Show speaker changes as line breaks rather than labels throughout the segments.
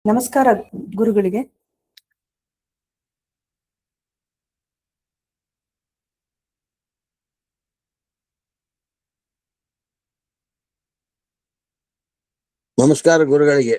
ನಮಸ್ಕಾರ ಗುರುಗಳಿಗೆ.
ನಮಸ್ಕಾರ ಗುರುಗಳಿಗೆ.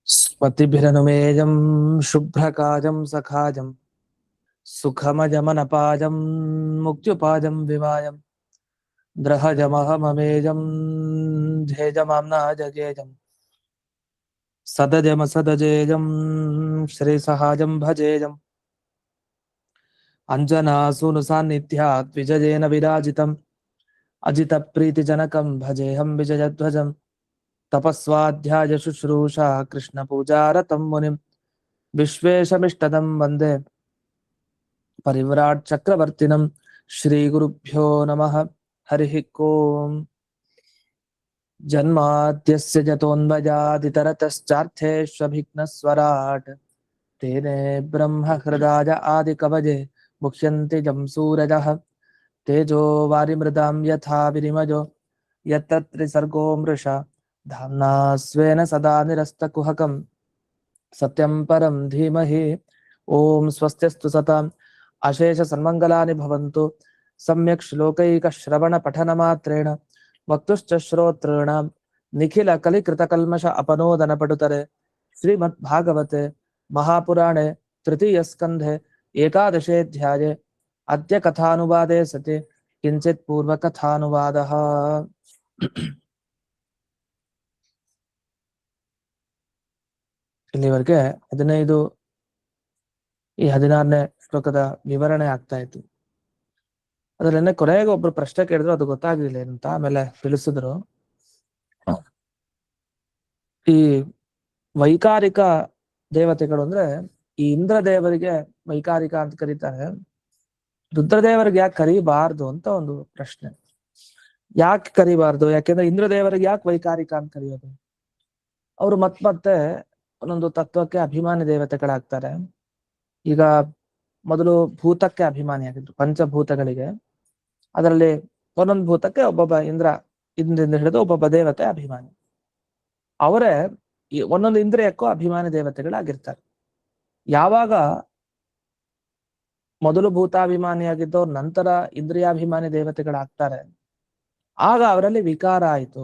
ಸ್ಮತಿಭಿರನುಮೇಜಂ ಶುಭ್ರಕಾಜಂ ಸಖಾಜಂ ಸುಖಮಜಮನಪಾಜಂ ಮುಕ್ತ್ಯುಪಾಜಂ ವಿವಾಯಂ ದ್ರಹಜಮಹಮಮೇಜಂ ಧೇಜಮಾಮ್ನ ಜಗೇಜಂ ಸದಜಮಸದಜೇಜಂ ಶ್ರೀಸಹಾಜಂ ಭಜೇಜಂ ಅಂಜನಾಸೂನು ಸಾನ್ನಿಧ್ಯಾತ್ ವಿಜಯೇನ ವಿರಾಜಿತಂ ಅಜಿತ ಪ್ರೀತಿಜನಕಂ ಭಜೇಹಂ ವಿಜಯಧ್ವಜಂ ತಪಸ್ವಾಧ್ಯಾಯ ಶುಶ್ರೂಷಾ ಕೃಷ್ಣ ಪೂಜಾರತಂ ಮುನಿಂ ವಿಶ್ವೇಶಮಿಷ್ಟದಂ ವಂದೇ ಪರಿವ್ರಾಟ್ ಚಕ್ರವರ್ತಿನಂ. ಶ್ರೀ ಗುರುಭ್ಯೋ ನಮಃ. ಹರಿಃ ಓಂ. ಜನ್ಮಾದ್ಯಸ್ಯ ಜತೋನ್ಮಯಾದಿತರತಶ್ಚಾರ್ಥೇಷ್ವಭಿಘ್ನಸ್ವರಾಟ್ ತೇನೇ ಬ್ರಹ್ಮ ಹೃದಾಯ ಆದಿಕವಜೆ ಮುಖ್ಯಂತಿ ಜಂ ಸೂರಜಃ ತೇಜೋ ವಾರಿಮೃದಾಂ ಯಥಾ ವಿನಿಮಯೋ ಯತ್ತತ್ರಿಸರ್ಗೋ ಮೃಷಾ ಧಾಮ್ನಾ ಸ್ವೇನ ಸದಾ ನಿರಸ್ತಕುಹಕಂ ಸತ್ಯಂ ಪರಂ ಧೀಮಹಿ. ಓಂ ಸ್ವಸ್ತ್ಯಸ್ತು ಸತಾಂ ಅಶೇಷ ಸನ್ಮಂಗಲಾನಿ ಭವಂತು. ಸಮ್ಯಕ್ ಶ್ಲೋಕೈಕ ಶ್ರವಣ ಪಠನ ಮಾತ್ರೇಣ ವಕ್ತುಶ್ಚ ಶ್ರೋತॄಣಾಂ ನಿಖಿಲ ಕಲಿಕೃತ ಕಲ್ಮಷ ಅಪನೋದನ ಪಡುತರೆ. ಶ್ರೀಮದ್ ಭಾಗವತೆ ಮಹಾಪುರಾಣೆ ತೃತೀಯ ಸ್ಕಂಧೆ ಏಕಾದಶೇಧ್ಯಾಯೇ ಅದ್ಯ ಕಥಾನುವಾದೇ ಸತಿ ಕಿಂಚಿತ್ ಪೂರ್ವ ಕಥಾನುವಾದಃ. ಇಲ್ಲಿವರೆಗೆ 15 ಈ 16ನೇ ಶ್ಲೋಕದ ವಿವರಣೆ ಆಗ್ತಾ ಇತ್ತು. ಅದರಲ್ಲೇ ಕೊನೆಗೆ ಒಬ್ರು ಪ್ರಶ್ನೆ ಕೇಳಿದ್ರು, ಅದು ಗೊತ್ತಾಗ್ಲಿಲ್ಲ ಏನಂತ. ಆಮೇಲೆ ತಿಳಿಸಿದ್ರು, ಈ ವೈಕಾರಿಕ ದೇವತೆಗಳು ಅಂದ್ರೆ ಈ ಇಂದ್ರ ದೇವರಿಗೆ ವೈಕಾರಿಕ ಅಂತ ಕರೀತಾರೆ, ರುದ್ರದೇವರಿಗೆ ಯಾಕೆ ಕರೀಬಾರ್ದು ಅಂತ ಒಂದು ಪ್ರಶ್ನೆ. ಯಾಕೆ ಕರೀಬಾರ್ದು? ಯಾಕೆಂದ್ರೆ ಇಂದ್ರದೇವರಿಗೆ ಯಾಕೆ ವೈಕಾರಿಕ ಅಂತ ಕರೆಯೋದು? ಅವರು ಮತ್ತೆ ಒಂದೊಂದು ತತ್ವಕ್ಕೆ ಅಭಿಮಾನಿ ದೇವತೆಗಳಾಗ್ತಾರೆ. ಈಗ ಮೊದಲು ಭೂತಕ್ಕೆ ಅಭಿಮಾನಿಯಾಗಿದ್ರು, ಪಂಚಭೂತಗಳಿಗೆ. ಅದರಲ್ಲಿ ಒಂದೊಂದು ಭೂತಕ್ಕೆ ಒಬ್ಬೊಬ್ಬ ಇಂದ್ರದಿಂದ ಹಿಡಿದು ಒಬ್ಬೊಬ್ಬ ದೇವತೆ ಅಭಿಮಾನಿ. ಅವರೇ ಈ ಒಂದೊಂದು ಇಂದ್ರಿಯಕ್ಕೂ ಅಭಿಮಾನಿ ದೇವತೆಗಳಾಗಿರ್ತಾರೆ. ಯಾವಾಗ ಮೊದಲು ಭೂತಾಭಿಮಾನಿಯಾಗಿದ್ದವ್ರು ನಂತರ ಇಂದ್ರಿಯಾಭಿಮಾನಿ ದೇವತೆಗಳಾಗ್ತಾರೆ, ಆಗ ಅವರಲ್ಲಿ ವಿಕಾರ ಆಯಿತು.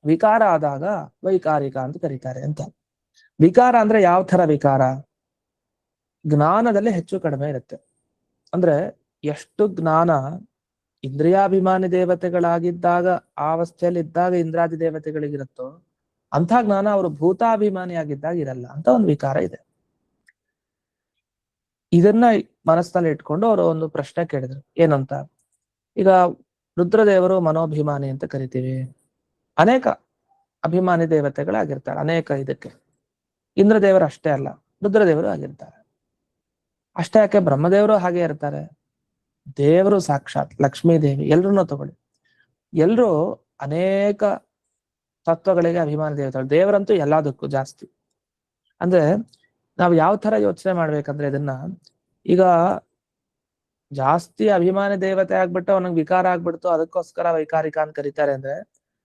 ವಿಕಾರ ಆದಾಗ ವೈಕಾರಿಕ ಅಂತ ಕರೀತಾರೆ ಅಂತ. ವಿಕಾರ ಅಂದ್ರೆ ಯಾವ ತರ ವಿಕಾರ? ಜ್ಞಾನದಲ್ಲಿ ಹೆಚ್ಚು ಕಡಿಮೆ ಇರುತ್ತೆ. ಅಂದ್ರೆ ಎಷ್ಟು ಜ್ಞಾನ ಇಂದ್ರಿಯಾಭಿಮಾನಿ ದೇವತೆಗಳಾಗಿದ್ದಾಗ, ಆ ಅವಸ್ಥೆಯಲ್ಲಿ ಇದ್ದಾಗ ಇಂದ್ರಾದಿ ದೇವತೆಗಳಿಗಿರುತ್ತೋ, ಅಂಥ ಜ್ಞಾನ ಅವರು ಭೂತಾಭಿಮಾನಿಯಾಗಿದ್ದಾಗ ಇರಲ್ಲ ಅಂತ ಒಂದು ವಿಕಾರ ಇದೆ. ಇದನ್ನ ಮನಸ್ಸಿನಲ್ಲಿ ಇಟ್ಕೊಂಡು ಅವರು ಒಂದು ಪ್ರಶ್ನೆ ಕೇಳಿದ್ರು. ಏನಂತ? ಈಗ ರುದ್ರದೇವರು ಮನೋಭಿಮಾನಿ ಅಂತ ಕರಿತೀವಿ, ಅನೇಕ ಅಭಿಮಾನಿ ದೇವತೆಗಳಾಗಿರ್ತಾರೆ ಅನೇಕ ಇದಕ್ಕೆ. ಇಂದ್ರದೇವರು ಅಷ್ಟೇ ಅಲ್ಲ, ರುದ್ರದೇವರು ಆಗಿರ್ತಾರೆ. ಅಷ್ಟೇ ಯಾಕೆ, ಬ್ರಹ್ಮದೇವರು ಹಾಗೆ ಇರ್ತಾರೆ. ದೇವರು ಸಾಕ್ಷಾತ್ ಲಕ್ಷ್ಮೀ ದೇವಿ, ಎಲ್ರನ್ನೂ ತಗೊಳ್ಳಿ, ಎಲ್ರು ಅನೇಕ ತತ್ವಗಳಿಗೆ ಅಭಿಮಾನಿ ದೇವತೆಗಳು. ದೇವರಂತೂ ಎಲ್ಲದಕ್ಕೂ ಜಾಸ್ತಿ. ಅಂದ್ರೆ ನಾವು ಯಾವ ತರ ಯೋಚನೆ ಮಾಡ್ಬೇಕಂದ್ರೆ, ಇದನ್ನ ಈಗ ಜಾಸ್ತಿ ಅಭಿಮಾನಿ ದೇವತೆ ಆಗ್ಬಿಟ್ಟು ಅವನಿಗೆ ವಿಕಾರ ಆಗ್ಬಿಡ್ತು, ಅದಕ್ಕೋಸ್ಕರ ವೈಕಾರಿಕ ಅಂತ ಕರೀತಾರೆ ಅಂದ್ರೆ,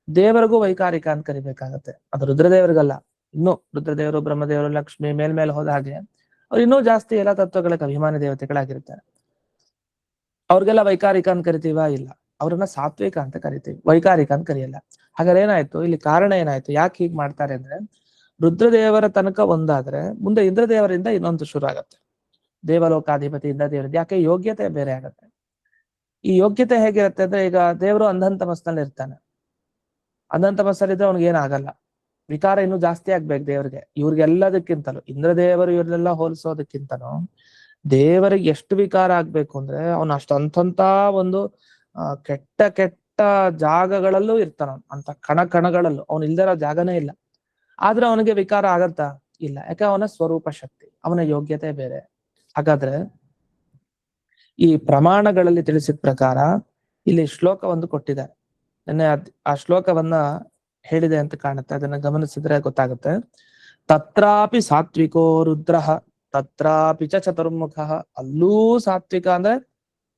ದೇವರಿಗೂ ವೈಕಾರಿಕ ಅಂತ ಕರಿಬೇಕಾಗತ್ತೆ. ಅದು ರುದ್ರದೇವರಿಗಲ್ಲ. ಇನ್ನು ರುದ್ರದೇವರು, ಬ್ರಹ್ಮದೇವರು, ಲಕ್ಷ್ಮಿ ಮೇಲ್ಮೇಲೆ ಹೋದ ಹಾಗೆ ಅವ್ರು ಇನ್ನೂ ಜಾಸ್ತಿ ಎಲ್ಲ ತತ್ವಗಳಿಗೆ ಅಭಿಮಾನಿ ದೇವತೆಗಳಾಗಿರ್ತಾರೆ. ಅವ್ರಿಗೆಲ್ಲ ವೈಕಾರಿಕ ಅಂತ ಕರಿತೀವ? ಇಲ್ಲ, ಅವ್ರನ್ನ ಸಾತ್ವಿಕ ಅಂತ ಕರಿತೀವಿ, ವೈಕಾರಿಕ ಅಂತ ಕರೆಯಲ್ಲ. ಹಾಗಾದ್ರೆ ಏನಾಯ್ತು ಇಲ್ಲಿ? ಕಾರಣ ಏನಾಯ್ತು? ಯಾಕೆ ಹೀಗೆ ಮಾಡ್ತಾರೆ ಅಂದ್ರೆ, ರುದ್ರದೇವರ ತನಕ ಒಂದಾದ್ರೆ ಮುಂದೆ ಇಂದ್ರದೇವರಿಂದ ಇನ್ನೊಂದು ಶುರು ಆಗತ್ತೆ. ದೇವಲೋಕಾಧಿಪತಿ ಇಂದ್ರದೇವರಿಂದ. ಯಾಕೆ? ಯೋಗ್ಯತೆ ಬೇರೆ ಆಗತ್ತೆ. ಈ ಯೋಗ್ಯತೆ ಹೇಗಿರುತ್ತೆ ಅಂದ್ರೆ, ಈಗ ದೇವರು ಅಂಧಂತಮಸ್ನಲ್ಲಿ ಇರ್ತಾನೆ. ಅಂಧಂತಮಸ್ಸಲ್ಲಿದ್ರೆ ಅವ್ನಿಗೆ ಏನಾಗಲ್ಲ, ವಿಕಾರ ಇನ್ನೂ ಜಾಸ್ತಿ ಆಗ್ಬೇಕು ದೇವರಿಗೆ. ಇವ್ರಿಗೆಲ್ಲದಕ್ಕಿಂತಲೂ, ಇಂದ್ರದೇವರು ಇವ್ರನ್ನೆಲ್ಲ ಹೋಲಿಸೋದಕ್ಕಿಂತನೂ ದೇವರಿಗೆ ಎಷ್ಟು ವಿಕಾರ ಆಗ್ಬೇಕು ಅಂದ್ರೆ, ಅವನು ಅಷ್ಟಂತ ಒಂದು ಕೆಟ್ಟ ಕೆಟ್ಟ ಜಾಗಗಳಲ್ಲೂ ಇರ್ತಾನ. ಅಂತ ಕಣಗಳಲ್ಲೂ ಅವನು ಇಲ್ದಿರೋ ಜಾಗನೇ ಇಲ್ಲ. ಆದ್ರೆ ಅವನಿಗೆ ವಿಕಾರ ಆಗತ್ತಾ? ಇಲ್ಲ. ಯಾಕೆ? ಅವನ ಸ್ವರೂಪ ಶಕ್ತಿ, ಅವನ ಯೋಗ್ಯತೆ ಬೇರೆ. ಹಾಗಾದ್ರೆ ಈ ಪ್ರಮಾಣಗಳಲ್ಲಿ ತಿಳಿಸಿದ ಪ್ರಕಾರ ಇಲ್ಲಿ ಶ್ಲೋಕ ಒಂದು ಕೊಟ್ಟಿದ್ದಾರೆ. ನೆನ್ನೆ ಆ ಶ್ಲೋಕವನ್ನ ಹೇಳಿದೆ ಅಂತ ಕಾಣುತ್ತೆ. ಅದನ್ನ ಗಮನಿಸಿದ್ರೆ ಗೊತ್ತಾಗುತ್ತೆ. ತತ್ರಾಪಿ ಸಾತ್ವಿಕೋ ರುದ್ರ ತತ್ರಾಪಿ ಚ ಚತುರ್ಮುಖ. ಅಲ್ಲೂ ಸಾತ್ವಿಕ ಅಂದ್ರೆ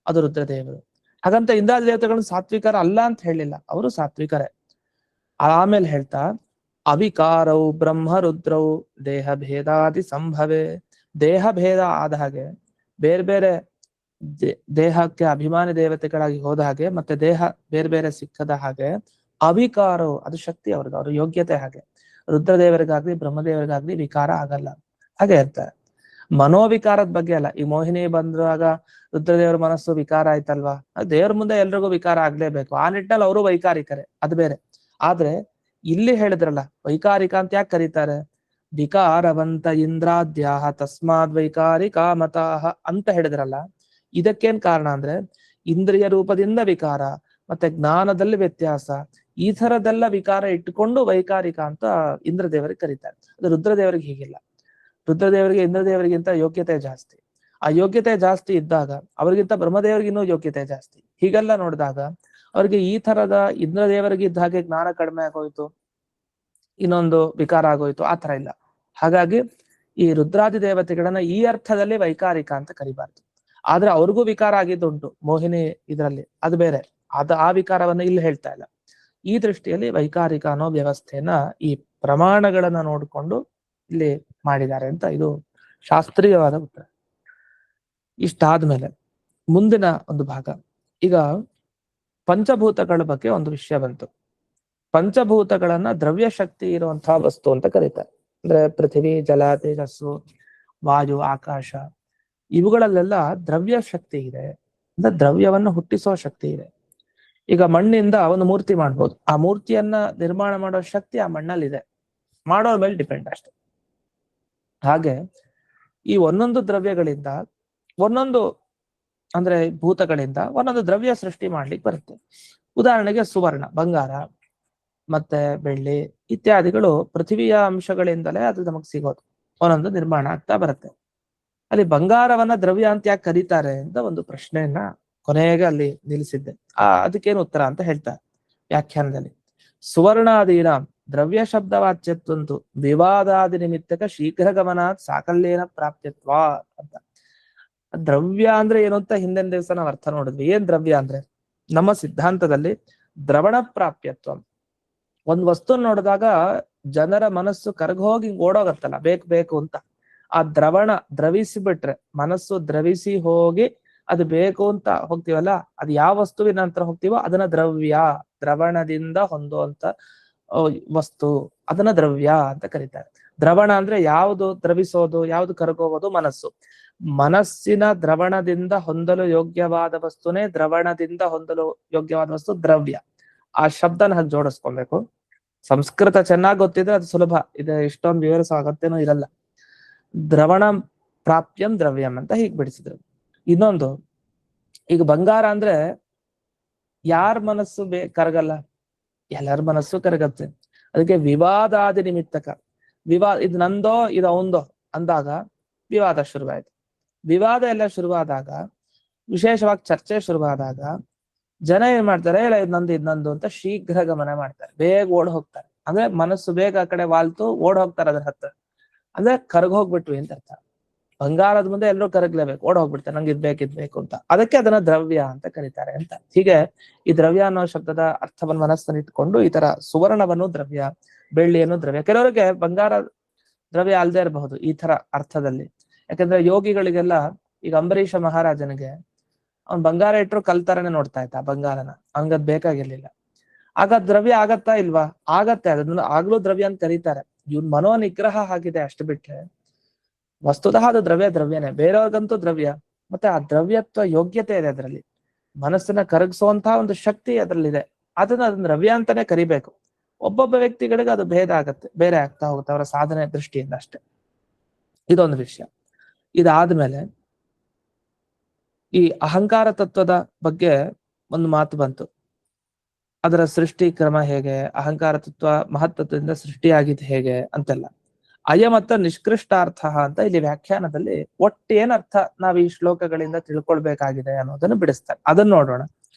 ಅದು ರುದ್ರದೇವರು. ಹಾಗಂತ ಇಂದ್ರಾದಿ ದೇವತೆಗಳು ಸಾತ್ವಿಕರ ಅಲ್ಲ ಅಂತ ಹೇಳಿಲ್ಲ, ಅವರು ಸಾತ್ವಿಕರೇ. ಆಮೇಲೆ ಹೇಳ್ತಾ ಅವಿಕಾರವು ಬ್ರಹ್ಮ ರುದ್ರವು ದೇಹ ಭೇದಾದಿ ಸಂಭವೆ. ದೇಹ ಭೇದ ಆದ ಹಾಗೆ, ಬೇರೆ ಬೇರೆ ದೇಹಕ್ಕೆ ಅಭಿಮಾನಿ ದೇವತೆಗಳಾಗಿ ಹೋದ ಹಾಗೆ, ಮತ್ತೆ ದೇಹ ಬೇರೆ ಬೇರೆ ಸಿಕ್ಕದ ಹಾಗೆ, ಅವಿಕಾರವು ಅದು ಶಕ್ತಿ ಅವ್ರಿಗೆ, ಅವ್ರ ಯೋಗ್ಯತೆ ಹಾಗೆ. ರುದ್ರದೇವರಿಗಾಗ್ಲಿ ಬ್ರಹ್ಮದೇವರಿಗಾಗ್ಲಿ ವಿಕಾರ ಆಗಲ್ಲ, ಹಾಗೆ ಇರ್ತಾರೆ. ಮನೋವಿಕಾರದ ಬಗ್ಗೆ ಅಲ್ಲ. ಈ ಮೋಹಿನಿ ಬಂದಾಗ ರುದ್ರದೇವರ ಮನಸ್ಸು ವಿಕಾರ ಆಯ್ತಲ್ವಾ, ದೇವ್ರ ಮುಂದೆ ಎಲ್ರಿಗೂ ವಿಕಾರ ಆಗ್ಲೇಬೇಕು, ಆ ನಿಟ್ಟಿನಲ್ಲಿ ಅವರು ವೈಕಾರಿಕರೇ, ಅದು ಬೇರೆ. ಆದ್ರೆ ಇಲ್ಲಿ ಹೇಳಿದ್ರಲ್ಲ ವೈಕಾರಿಕ ಅಂತ ಯಾಕೆ ಕರೀತಾರೆ? ವಿಕಾರವಂತ ಇಂದ್ರಾದ್ಯಾಹ ತಸ್ಮಾದ್ ವೈಕಾರಿಕಾ ಮತಾಹ ಅಂತ ಹೇಳಿದ್ರಲ್ಲ, ಇದಕ್ಕೇನ್ ಕಾರಣ ಅಂದ್ರೆ ಇಂದ್ರಿಯ ರೂಪದಿಂದ ವಿಕಾರ ಮತ್ತೆ ಜ್ಞಾನದಲ್ಲಿ ವ್ಯತ್ಯಾಸ, ಈ ಥರದೆಲ್ಲ ವಿಕಾರ ಇಟ್ಟುಕೊಂಡು ವೈಕಾರಿಕ ಅಂತ ಇಂದ್ರದೇವರಿಗೆ ಕರೀತಾರೆ. ಅದು ರುದ್ರದೇವರಿಗೆ ಹೀಗಿಲ್ಲ. ರುದ್ರದೇವರಿಗೆ ಇಂದ್ರದೇವರಿಗಿಂತ ಯೋಗ್ಯತೆ ಜಾಸ್ತಿ. ಆ ಯೋಗ್ಯತೆ ಜಾಸ್ತಿ ಇದ್ದಾಗ ಅವ್ರಿಗಿಂತ ಬ್ರಹ್ಮದೇವರಿಗಿನ್ನೂ ಯೋಗ್ಯತೆ ಜಾಸ್ತಿ. ಹೀಗೆಲ್ಲ ನೋಡಿದಾಗ ಅವ್ರಿಗೆ ಈ ತರದ ಇಂದ್ರದೇವರಿಗೆ ಇದ್ದ ಹಾಗೆ ಜ್ಞಾನ ಕಡಿಮೆ ಆಗೋಯ್ತು, ಇನ್ನೊಂದು ವಿಕಾರ ಆಗೋಯ್ತು, ಆ ತರ ಇಲ್ಲ. ಹಾಗಾಗಿ ಈ ರುದ್ರಾದಿ ದೇವತೆಗಳನ್ನ ಈ ಅರ್ಥದಲ್ಲಿ ವೈಕಾರಿಕ ಅಂತ ಕರಿಬಾರ್ದು. ಆದ್ರೆ ಅವ್ರಿಗೂ ವಿಕಾರ ಆಗಿದ್ದುಂಟು ಮೋಹಿನಿ ಇದರಲ್ಲಿ, ಅದು ಬೇರೆ. ಆ ವಿಕಾರವನ್ನ ಇಲ್ಲಿ ಹೇಳ್ತಾ ಇಲ್ಲ. ಈ ದೃಷ್ಟಿಯಲ್ಲಿ ವೈಕಾರಿಕ ಅನ್ನೋ ವ್ಯವಸ್ಥೆಯನ್ನ ಈ ಪ್ರಮಾಣಗಳನ್ನ ನೋಡಿಕೊಂಡು ಇಲ್ಲಿ ಮಾಡಿದ್ದಾರೆ ಅಂತ ಇದು ಶಾಸ್ತ್ರೀಯವಾದ ಉತ್ತರ. ಇಷ್ಟಾದ್ಮೇಲೆ ಮುಂದಿನ ಒಂದು ಭಾಗ, ಈಗ ಪಂಚಭೂತಗಳ ಬಗ್ಗೆ ಒಂದು ವಿಷಯ ಬಂತು. ಪಂಚಭೂತಗಳನ್ನ ದ್ರವ್ಯ ಶಕ್ತಿ ಇರುವಂತಹ ವಸ್ತು ಅಂತ ಕರೀತಾರೆ. ಅಂದ್ರೆ ಪೃಥ್ವಿ, ಜಲ, ತೇಜಸ್ಸು, ವಾಯು, ಆಕಾಶ, ಇವುಗಳಲ್ಲೆಲ್ಲ ದ್ರವ್ಯ ಶಕ್ತಿ ಇದೆ, ಅಂದ್ರೆ ದ್ರವ್ಯವನ್ನು ಹುಟ್ಟಿಸೋ ಶಕ್ತಿ ಇದೆ. ಈಗ ಮಣ್ಣಿಂದ ಒಂದು ಮೂರ್ತಿ ಮಾಡ್ಬೋದು, ಆ ಮೂರ್ತಿಯನ್ನ ನಿರ್ಮಾಣ ಮಾಡೋ ಶಕ್ತಿ ಆ ಮಣ್ಣಲ್ಲಿದೆ, ಮಾಡೋರ್ ಮೇಲೆ ಡಿಪೆಂಡ್ ಅಷ್ಟೆ. ಹಾಗೆ ಈ ಒಂದೊಂದು ದ್ರವ್ಯಗಳಿಂದ, ಒಂದೊಂದು ಅಂದ್ರೆ ಭೂತಗಳಿಂದ ಒಂದೊಂದು ದ್ರವ್ಯ ಸೃಷ್ಟಿ ಮಾಡ್ಲಿಕ್ಕೆ ಬರುತ್ತೆ. ಉದಾಹರಣೆಗೆ ಸುವರ್ಣ, ಬಂಗಾರ, ಮತ್ತೆ ಬೆಳ್ಳಿ ಇತ್ಯಾದಿಗಳು ಪೃಥ್ವಿಯ ಅಂಶಗಳಿಂದಲೇ ಅದು ನಮಗ್ ಸಿಗೋದು, ಒಂದೊಂದು ನಿರ್ಮಾಣ ಆಗ್ತಾ ಬರುತ್ತೆ. ಅಲ್ಲಿ ಬಂಗಾರವನ್ನ ದ್ರವ್ಯ ಅಂತ ಯಾಕೆ ಕರೀತಾರೆ ಅಂತ ಒಂದು ಪ್ರಶ್ನೆಯನ್ನ ಕೊನೆಗೆ ಅಲ್ಲಿ ನಿಲ್ಲಿಸಿದ್ದೆ. ಅದಕ್ಕೇನು ಉತ್ತರ ಅಂತ ಹೇಳ್ತಾರೆ ವ್ಯಾಖ್ಯಾನದಲ್ಲಿ. ಸುವರ್ಣಾದೀನ ದ್ರವ್ಯ ಶಬ್ದವಾಚ್ಯತ್ವಂತು ವಿವಾದಾದಿ ನಿಮಿತ್ತಕ ಶೀಘ್ರ ಗಮನಾತ್ ಸಾಕಲ್ಯೇನ ಪ್ರಾಪ್ಯತ್ವ ಅಂತ. ದ್ರವ್ಯ ಅಂದ್ರೆ ಏನು ಅಂತ ಹಿಂದಿನ ದಿವಸ ನಾವು ಅರ್ಥ ನೋಡಿದ್ವಿ. ಏನ್ ದ್ರವ್ಯ ಅಂದ್ರೆ ನಮ್ಮ ಸಿದ್ಧಾಂತದಲ್ಲಿ ದ್ರವಣ ಪ್ರಾಪ್ಯತ್ವ. ಒಂದ್ ವಸ್ತು ನೋಡಿದಾಗ ಜನರ ಮನಸ್ಸು ಕರಗೋಗಿ ಓಡೋಗತ್ತಲ್ಲ, ಬೇಕು ಬೇಕು ಅಂತ. ಆ ದ್ರವಿಸಿ ಬಿಟ್ರೆ, ಮನಸ್ಸು ದ್ರವಿಸಿ ಹೋಗಿ ಅದು ಬೇಕು ಅಂತ ಹೋಗ್ತೀವಲ್ಲ, ಅದು ಯಾವ ವಸ್ತುವಿನ ನಂತರ ಹೋಗ್ತೀವೋ ಅದನ್ನ ದ್ರವ್ಯ, ದ್ರವಣದಿಂದ ಹೊಂದುವಂತ ವಸ್ತು, ಅದನ್ನ ದ್ರವ್ಯ ಅಂತ ಕರೀತಾರೆ. ದ್ರವಣ ಅಂದ್ರೆ ಯಾವುದು ದ್ರವಿಸೋದು, ಯಾವುದು ಕರಗೋಗೋದು? ಮನಸ್ಸು. ಮನಸ್ಸಿನ ದ್ರವಣದಿಂದ ಹೊಂದಲು ಯೋಗ್ಯವಾದ ವಸ್ತುನೇ ದ್ರವಣದಿಂದ ಹೊಂದಲು ಯೋಗ್ಯವಾದ ವಸ್ತು ದ್ರವ್ಯ. ಆ ಶಬ್ದನ ಹಾಗೆ ಜೋಡಿಸ್ಕೊಬೇಕು. ಸಂಸ್ಕೃತ ಚೆನ್ನಾಗಿ ಗೊತ್ತಿದ್ರೆ ಅದು ಸುಲಭ, ಇದು ಇಷ್ಟೊಂದು ವಿವರಿಸೋ ಅಗತ್ಯನೂ ಇರಲ್ಲ. ದ್ರವಣ ಪ್ರಾಪ್ಯಂ ದ್ರವ್ಯಂ ಅಂತ ಹೀಗೆ ಬಿಡಿಸಿದ್ರು. ಇನ್ನೊಂದು, ಈಗ ಬಂಗಾರ ಅಂದ್ರೆ ಯಾರ ಮನಸ್ಸು ಕರಗಲ್ಲ? ಎಲ್ಲರ ಮನಸ್ಸು ಕರಗತ್ತೆ. ಅದಕ್ಕೆ ವಿವಾದಾದಿ ನಿಮಿತ್ತಕ. ಇದು ನಂದೋ ಇದು ಅವಂದೋ ಅಂದಾಗ ವಿವಾದ ಶುರುವಾಯ್ತು. ವಿವಾದ ಎಲ್ಲ ಶುರುವಾದಾಗ, ವಿಶೇಷವಾಗಿ ಚರ್ಚೆ ಶುರುವಾದಾಗ ಜನ ಏನ್ ಮಾಡ್ತಾರೆ, ಇಲ್ಲ ಇದು ನಂದು ಅಂತ ಶೀಘ್ರ ಗಮನ ಮಾಡ್ತಾರೆ, ಬೇಗ ಓಡ್ ಹೋಗ್ತಾರೆ. ಅಂದ್ರೆ ಮನಸ್ಸು ಬೇಗ ಆ ಕಡೆ ವಾಲ್ತು ಓಡ್ ಹೋಗ್ತಾರೆ ಅದ್ರ ಹತ್ರ. ಅಂದ್ರೆ ಕರಗೋಗ್ಬಿಟ್ವಿ ಅಂತ ಅರ್ಥ. ಬಂಗಾರದ ಮುಂದೆ ಎಲ್ಲರೂ ಕರಗ್ಲೇಬೇಕು, ಓಡ್ ಹೋಗ್ಬಿಡ್ತಾರೆ, ನಂಗೆ ಇದ್ಬೇಕು ಅಂತ. ಅದಕ್ಕೆ ಅದನ್ನ ದ್ರವ್ಯ ಅಂತ ಕರೀತಾರೆ ಅಂತ. ಹೀಗೆ ಈ ದ್ರವ್ಯ ಅನ್ನೋ ಶಬ್ದದ ಅರ್ಥವನ್ನು ಮನಸ್ಸನ್ನು ಇಟ್ಕೊಂಡು ಈ ತರ ಸುವರ್ಣವನ್ನು ದ್ರವ್ಯ, ಬೆಳ್ಳಿಯನ್ನು ದ್ರವ್ಯ. ಕೆಲವರಿಗೆ ಬಂಗಾರ ದ್ರವ್ಯ ಅಲ್ಲದೆ ಇರಬಹುದು ಈ ತರ ಅರ್ಥದಲ್ಲಿ. ಯಾಕಂದ್ರೆ ಯೋಗಿಗಳಿಗೆಲ್ಲ, ಈಗ ಅಂಬರೀಷ ಮಹಾರಾಜನಿಗೆ ಅವ್ನ್ ಬಂಗಾರ ಇಟ್ಟರು ಕಲ್ತಾರನೆ ನೋಡ್ತಾ ಇದ್ದ ಆ ಬಂಗಾರನ, ಹಂಗದ್ ಬೇಕಾಗಿರ್ಲಿಲ್ಲ. ಆಗ ದ್ರವ್ಯ ಆಗತ್ತಾ ಇಲ್ವಾ? ಆಗತ್ತೆ, ಅದನ್ನ ಆಗ್ಲೂ ದ್ರವ್ಯ ಅಂತ ಕರೀತಾರೆ. ಇವ್ನ್ ಮನೋ ನಿಗ್ರಹ ಆಗಿದೆ ಅಷ್ಟು ಬಿಟ್ರೆ ವಸ್ತುತಃ ಅದು ದ್ರವ್ಯನೇ. ಬೇರೆಯವ್ರಿಗಂತೂ ದ್ರವ್ಯ, ಮತ್ತೆ ಆ ದ್ರವ್ಯತ್ವ ಯೋಗ್ಯತೆ ಇದೆ ಅದರಲ್ಲಿ, ಮನಸ್ಸನ್ನ ಕರಗಿಸುವಂತಹ ಒಂದು ಶಕ್ತಿ ಅದರಲ್ಲಿದೆ. ಅದನ್ನ ದ್ರವ್ಯ ಅಂತಾನೆ ಕರಿಬೇಕು. ಒಬ್ಬೊಬ್ಬ ವ್ಯಕ್ತಿಗಳಿಗೆ ಅದು ಭೇದ ಆಗತ್ತೆ, ಬೇರೆ ಆಗ್ತಾ ಹೋಗುತ್ತೆ ಅವರ ಸಾಧನೆ ದೃಷ್ಟಿಯಿಂದ ಅಷ್ಟೇ. ಇದೊಂದು ವಿಷಯ. ಇದಾದ್ಮೇಲೆ ಈ ಅಹಂಕಾರ ತತ್ವದ ಬಗ್ಗೆ ಒಂದು ಮಾತು ಬಂತು. ಅದರ ಸೃಷ್ಟಿ ಕ್ರಮ ಹೇಗೆ, ಅಹಂಕಾರ ತತ್ವ ಮಹತ್ತತ್ವದಿಂದ ಸೃಷ್ಟಿಯಾಗಿದ್ದು ಹೇಗೆ ಅಂತೆಲ್ಲ. ಅಯಮತ್ತ ನಿಷ್ಕೃಷ್ಟಾರ್ಥ ಅಂತ ಇಲ್ಲಿ ವ್ಯಾಖ್ಯಾನದಲ್ಲಿ ಒಟ್ಟೇನರ್ಥ ನಾವು ಈ ಶ್ಲೋಕಗಳಿಂದ ತಿಳ್ಕೊಳ್ಬೇಕಾಗಿದೆ ಅನ್ನೋದನ್ನು ಬಿಡಿಸ್ತಾರೆ. ಅದನ್ನ ನೋಡೋಣ.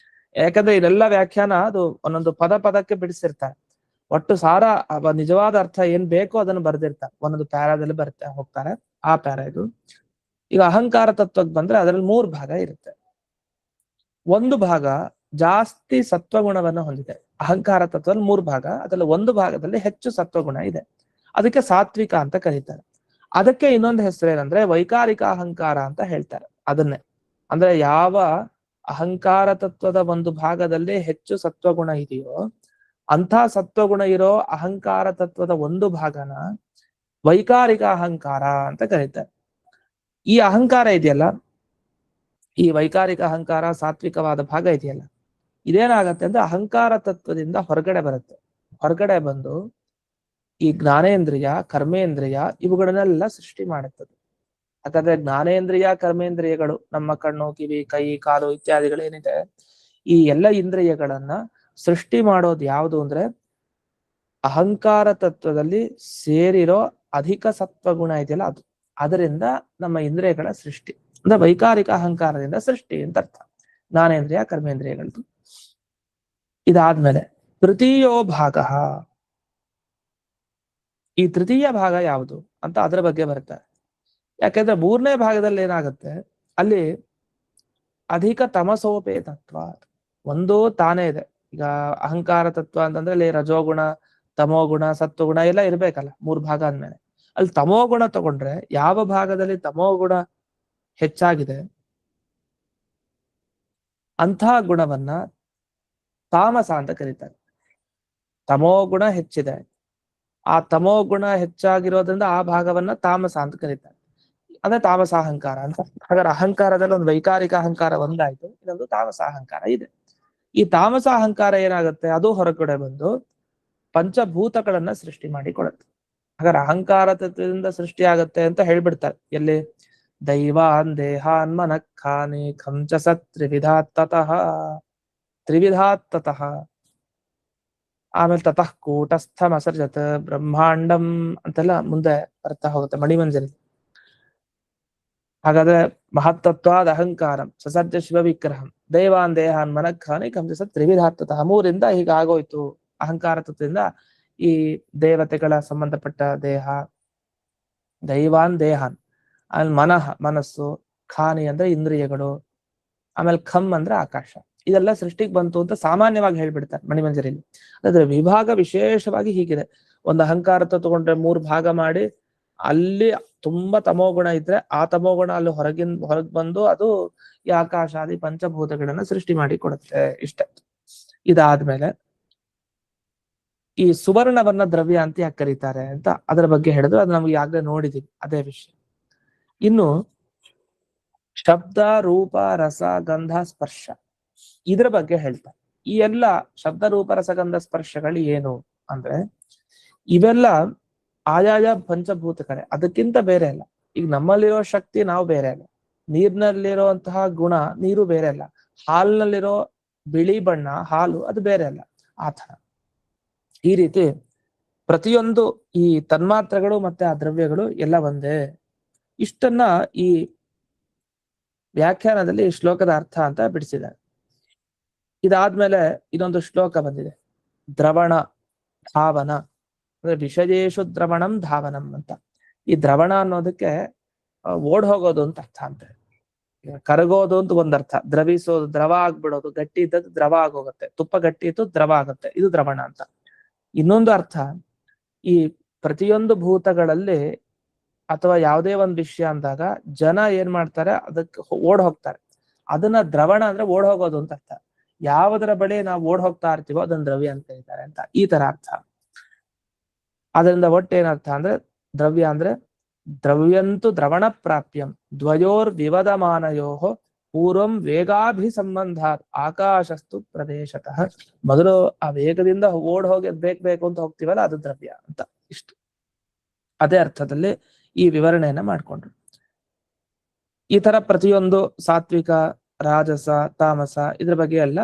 ಯಾಕಂದ್ರೆ ಇದೆಲ್ಲ ವ್ಯಾಖ್ಯಾನ ಅದು ಒಂದೊಂದು ಪದಕ್ಕೆ ಬಿಡಿಸಿರ್ತಾರೆ. ಒಟ್ಟು ಸಾರ ನಿಜವಾದ ಅರ್ಥ ಏನ್ ಬೇಕೋ ಅದನ್ನು ಬರ್ದಿರ್ತಾರೆ, ಒಂದೊಂದು ಪ್ಯಾರಾದಲ್ಲಿ ಬರ್ತಾ ಹೋಗ್ತಾರೆ. ಆ ಪ್ಯಾರಾ ಇದು. ಈಗ ಅಹಂಕಾರ ತತ್ವಕ್ಕೆ ಬಂದ್ರೆ ಅದರಲ್ಲಿ 3 ಭಾಗ ಇರುತ್ತೆ. ಒಂದು ಭಾಗ ಜಾಸ್ತಿ ಸತ್ವಗುಣವನ್ನು ಹೊಂದಿದೆ. ಅಹಂಕಾರ ತತ್ವದಲ್ಲಿ 3 ಭಾಗ, ಅದರಲ್ಲಿ ಒಂದು ಭಾಗದಲ್ಲಿ ಹೆಚ್ಚು ಸತ್ವಗುಣ ಇದೆ. ಅದಕ್ಕೆ ಸಾತ್ವಿಕ ಅಂತ ಕರೀತಾರೆ. ಅದಕ್ಕೆ ಇನ್ನೊಂದು ಹೆಸರು ಏನಂದ್ರೆ ವೈಕಾರಿಕ ಅಹಂಕಾರ ಅಂತ ಹೇಳ್ತಾರೆ. ಅದನ್ನೇ ಅಂದ್ರೆ ಯಾವ ಅಹಂಕಾರ ತತ್ವದ ಒಂದು ಭಾಗದಲ್ಲಿ ಹೆಚ್ಚು ಸತ್ವಗುಣ ಇದೆಯೋ ಅಂಥ ಸತ್ವಗುಣ ಇರೋ ಅಹಂಕಾರ ತತ್ವದ ಒಂದು ಭಾಗನ ವೈಕಾರಿಕ ಅಹಂಕಾರ ಅಂತ ಕರೀತಾರೆ. ಈ ಅಹಂಕಾರ ಇದೆಯಲ್ಲ, ಈ ವೈಕಾರಿಕ ಅಹಂಕಾರ ಸಾತ್ವಿಕವಾದ ಭಾಗ ಇದೆಯಲ್ಲ, ಇದೇನಾಗತ್ತೆ ಅಂದ್ರೆ ಅಹಂಕಾರ ತತ್ವದಿಂದ ಹೊರಗಡೆ ಬರುತ್ತೆ. ಹೊರಗಡೆ ಬಂದು ಈ ಜ್ಞಾನೇಂದ್ರಿಯ, ಕರ್ಮೇಂದ್ರಿಯ ಇವುಗಳನ್ನೆಲ್ಲ ಸೃಷ್ಟಿ ಮಾಡುತ್ತದೆ. ಯಾಕಂದ್ರೆ ಜ್ಞಾನೇಂದ್ರಿಯ, ಕರ್ಮೇಂದ್ರಿಯಗಳು ನಮ್ಮ ಕಣ್ಣು, ಕಿವಿ, ಕೈ, ಕಾಲು ಇತ್ಯಾದಿಗಳೇನಿದೆ, ಈ ಎಲ್ಲ ಇಂದ್ರಿಯಗಳನ್ನ ಸೃಷ್ಟಿ ಮಾಡೋದು ಯಾವುದು ಅಂದ್ರೆ ಅಹಂಕಾರ ತತ್ವದಲ್ಲಿ ಸೇರಿರೋ ಅಧಿಕ ಸತ್ವಗುಣ ಇದೆಯಲ್ಲ ಅದು. ಅದರಿಂದ ನಮ್ಮ ಇಂದ್ರಿಯಗಳ ಸೃಷ್ಟಿ ಅಂದ್ರೆ ವೈಕಾರಿಕ ಅಹಂಕಾರದಿಂದ ಸೃಷ್ಟಿ ಅಂತ ಅರ್ಥ, ಜ್ಞಾನೇಂದ್ರಿಯ, ಕರ್ಮೇಂದ್ರಿಯಗಳದ್ದು. ಇದಾದ್ಮೇಲೆ ತೃತೀಯೋ ಭಾಗ, ಈ ತೃತೀಯ ಭಾಗ ಯಾವುದು ಅಂತ ಅದರ ಬಗ್ಗೆ ಬರ್ತಾರೆ. ಯಾಕೆಂದ್ರೆ 3ನೇ ಭಾಗದಲ್ಲಿ ಏನಾಗುತ್ತೆ, ಅಲ್ಲಿ ಅಧಿಕ ತಮಸೋಪೇತತ್ವ ಒಂದು ತಾನೇ ಇದೆ. ಈಗ ಅಹಂಕಾರ ತತ್ವ ಅಂತಂದ್ರೆ ಅಲ್ಲಿ ರಜೋಗುಣ, ತಮೋಗುಣ, ಸತ್ವಗುಣ ಎಲ್ಲ ಇರ್ಬೇಕಲ್ಲ 3 ಭಾಗ ಅಂದ್ಮೇಲೆ. ಅಲ್ಲಿ ತಮೋಗುಣ ತಗೊಂಡ್ರೆ ಯಾವ ಭಾಗದಲ್ಲಿ ತಮೋಗುಣ ಹೆಚ್ಚಾಗಿದೆ ಅಂಥ ಗುಣವನ್ನ ತಾಮಸ ಅಂತ ಕರೀತಾರೆ. ತಮೋಗುಣ ಹೆಚ್ಚಿದೆ, ಆ ತಮೋಗುಣ ಹೆಚ್ಚಾಗಿರೋದ್ರಿಂದ ಆ ಭಾಗವನ್ನ ತಾಮಸ ಅಂತ ಕರೀತಾರೆ. ಅಂದ್ರೆ ತಾಮಸ ಅಹಂಕಾರ ಅಂತ. ಹಾಗಾದ್ರೆ ಅಹಂಕಾರದಲ್ಲಿ ಒಂದು ವೈಕಾರಿಕ ಅಹಂಕಾರ ಒಂದಾಯ್ತು, ಇನ್ನೊಂದು ತಾಮಸ ಅಹಂಕಾರ ಇದೆ. ಈ ತಾಮಸ ಅಹಂಕಾರ ಏನಾಗುತ್ತೆ, ಅದು ಹೊರಗಡೆ ಬಂದು ಪಂಚಭೂತಗಳನ್ನ ಸೃಷ್ಟಿ ಮಾಡಿ ಕೊಡುತ್ತೆ. ಹಾಗಾದ್ರೆ ಅಹಂಕಾರ ತತ್ವದಿಂದ ಸೃಷ್ಟಿ ಆಗತ್ತೆ ಅಂತ ಹೇಳ್ಬಿಡ್ತಾರೆ. ಎಲ್ಲಿ ದೈವಾನ್ ದೇಹಾನ್ ಮನಃಖಾನಿ ಖಂಚಸ ತ್ರಿವಿಧಾತ್ತತಃ, ತ್ರಿವಿಧಾತ್ತತಃ. ಆಮೇಲೆ ತತಃ ಕೂಟಸ್ಥಮಸರ್ಜತ್ ಬ್ರಹ್ಮಾಂಡಂ ಅಂತೆಲ್ಲ ಮುಂದೆ ಬರ್ತಾ ಹೋಗುತ್ತೆ ಮಣಿಮಂಜರಿ. ಹಾಗಾದ್ರೆ ಮಹತ್ತತ್ವಾದ ಅಹಂಕಾರಂ ಸಸರ್ಜ ಶಿವ ವಿಗ್ರಹಂ ದೈವಾನ್ ದೇಹಾನ್ ಮನಃಖಾನಿ ಕಂಸ ತ್ರಿವಿಧಾತ್ತತಃ. 3ರಿಂದ ಹೀಗಾಗೋಯ್ತು ಅಹಂಕಾರ ತತ್ವದಿಂದ. ಈ ದೇವತೆಗಳ ಸಂಬಂಧಪಟ್ಟ ದೇಹ, ದೈವಾನ್ ದೇಹಾನ್, ಆಮೇಲೆ ಮನಃ ಮನಸ್ಸು, ಖಾನಿ ಅಂದ್ರೆ ಇಂದ್ರಿಯಗಳು, ಆಮೇಲೆ ಖಮ್ ಅಂದ್ರೆ ಆಕಾಶ. ಇದೆಲ್ಲ ಸೃಷ್ಟಿಗೆ ಬಂತು ಅಂತ ಸಾಮಾನ್ಯವಾಗಿ ಹೇಳ್ಬಿಡ್ತಾರೆ ಮಣಿಮಂಜರಿಯಲ್ಲಿ. ಅದ್ರ ವಿಭಾಗ ವಿಶೇಷವಾಗಿ ಹೀಗಿದೆ. ಒಂದು ಅಹಂಕಾರ ತಗೊಂಡ್ರೆ 3 ಭಾಗ ಮಾಡಿ ಅಲ್ಲಿ ತುಂಬಾ ತಮೋಗುಣ ಇದ್ರೆ ಆ ತಮೋಗುಣ ಅಲ್ಲಿ ಹೊರಗ್ ಬಂದು ಅದು ಈ ಆಕಾಶಾದಿ ಪಂಚಭೂತಗಳನ್ನ ಸೃಷ್ಟಿ ಮಾಡಿ ಕೊಡುತ್ತೆ. ಇಷ್ಟೇ. ಇದಾದ್ಮೇಲೆ ಈ ಸುವರ್ಣವನ್ನ ದ್ರವ್ಯ ಅಂತ ಯಾಕೆ ಕರೀತಾರೆ ಅಂತ ಅದರ ಬಗ್ಗೆ ಹೇಳಿದ್ರು. ಅದು ನಮ್ಗೆ ಆಗ್ಲೇ ನೋಡಿದೀವಿ ಅದೇ ವಿಷಯ. ಇನ್ನು ಶಬ್ದ, ರೂಪ, ರಸ, ಗಂಧ, ಸ್ಪರ್ಶ ಇದ್ರ ಬಗ್ಗೆ ಹೇಳ್ತಾರೆ. ಈ ಎಲ್ಲ ಶಬ್ದ, ರೂಪ, ರಸಗಂಧ, ಸ್ಪರ್ಶಗಳು ಏನು ಅಂದ್ರೆ ಇವೆಲ್ಲ ಆಯಾಯ ಪಂಚಭೂತಗಳೇ, ಅದಕ್ಕಿಂತ ಬೇರೆ ಅಲ್ಲ. ಈಗ ನಮ್ಮಲ್ಲಿರೋ ಶಕ್ತಿ ನಾವು ಬೇರೆ ಅಲ್ಲ, ನೀರಿನಲ್ಲಿರುವಂತಹ ಗುಣ ನೀರು ಬೇರೆ ಅಲ್ಲ, ಹಾಲಿನಲ್ಲಿರೋ ಬಿಳಿ ಬಣ್ಣ ಹಾಲು ಅದು ಬೇರೆ ಅಲ್ಲ. ಆ ತರ ಈ ರೀತಿ ಪ್ರತಿಯೊಂದು ಈ ತನ್ಮಾತ್ರಗಳು ಮತ್ತೆ ಆ ದ್ರವ್ಯಗಳು ಎಲ್ಲ ಒಂದೇ. ಇಷ್ಟನ್ನ ಈ ವ್ಯಾಖ್ಯಾನದಲ್ಲಿ ಶ್ಲೋಕದ ಅರ್ಥ ಅಂತ ಬಿಡಿಸಿದ್ದಾರೆ. ಇದಾದ್ಮೇಲೆ ಇನ್ನೊಂದು ಶ್ಲೋಕ ಬಂದಿದೆ, ದ್ರವಣ ಧಾವನ ಅಂದ್ರೆ ವಿಷಯೇಶು ದ್ರವಣಂ ಧಾವನಂ ಅಂತ. ಈ ದ್ರವಣ ಅನ್ನೋದಕ್ಕೆ ಓಡ್ ಹೋಗೋದು ಅಂತ ಅರ್ಥ ಅಂತೆ. ಕರಗೋದು ಅಂತ ಒಂದರ್ಥ, ದ್ರವಿಸೋದು, ದ್ರವ ಆಗ್ಬಿಡೋದು, ಗಟ್ಟಿ ಇದ್ದದ್ದು ದ್ರವ ಆಗೋಗುತ್ತೆ, ತುಪ್ಪ ಗಟ್ಟಿ ಇತ್ತು ದ್ರವ ಆಗುತ್ತೆ, ಇದು ದ್ರವಣ ಅಂತ. ಇನ್ನೊಂದು ಅರ್ಥ, ಈ ಪ್ರತಿಯೊಂದು ಭೂತಗಳಲ್ಲಿ ಅಥವಾ ಯಾವುದೇ ಒಂದು ವಿಷಯ ಅಂದಾಗ ಜನ ಏನ್ ಮಾಡ್ತಾರೆ, ಅದಕ್ಕೆ ಓಡ್ ಹೋಗ್ತಾರೆ. ಅದನ್ನ ದ್ರವಣ ಅಂದ್ರೆ ಓಡ್ ಹೋಗೋದು ಅಂತ ಅರ್ಥ. ಯಾವುದರ ಬಳಿ ನಾವು ಓಡ್ ಹೋಗ್ತಾ ಇರ್ತೀವೋ ಅದನ್ನ ದ್ರವ್ಯ ಅಂತ ಹೇಳ್ತಾರೆ ಅಂತ, ಈ ತರ ಅರ್ಥ. ಅದರಿಂದ ಒಟ್ಟೇನರ್ಥ ಅಂದ್ರೆ ದ್ರವ್ಯ ಅಂದ್ರೆ ದ್ರವ್ಯಂತು ದ್ರವಣ ಪ್ರಾಪ್ಯಂ ದ್ವಯೋರ್ ವಿವದಮಾನಯೋ ಪೂರ್ವಂ ವೇಗಾಭಿ ಸಂಬಂಧಾತ್ ಆಕಾಶಸ್ತು ಪ್ರದೇಶತಃ. ಮೊದಲು ಆ ವೇಗದಿಂದ ಓಡ್ ಹೋಗಿ ಬೇಕು ಅಂತ ಹೋಗ್ತೀವಲ್ಲ ಅದು ದ್ರವ್ಯ ಅಂತ. ಇಷ್ಟು ಅದೇ ಅರ್ಥದಲ್ಲಿ ಈ ವಿವರಣೆಯನ್ನ ಮಾಡ್ಕೊಂಡ್ರು. ಈ ತರ ಪ್ರತಿಯೊಂದು ಸಾತ್ವಿಕ, ರಾಜಸ, ತಾಮಸ ಇದ್ರ ಬಗ್ಗೆ ಎಲ್ಲ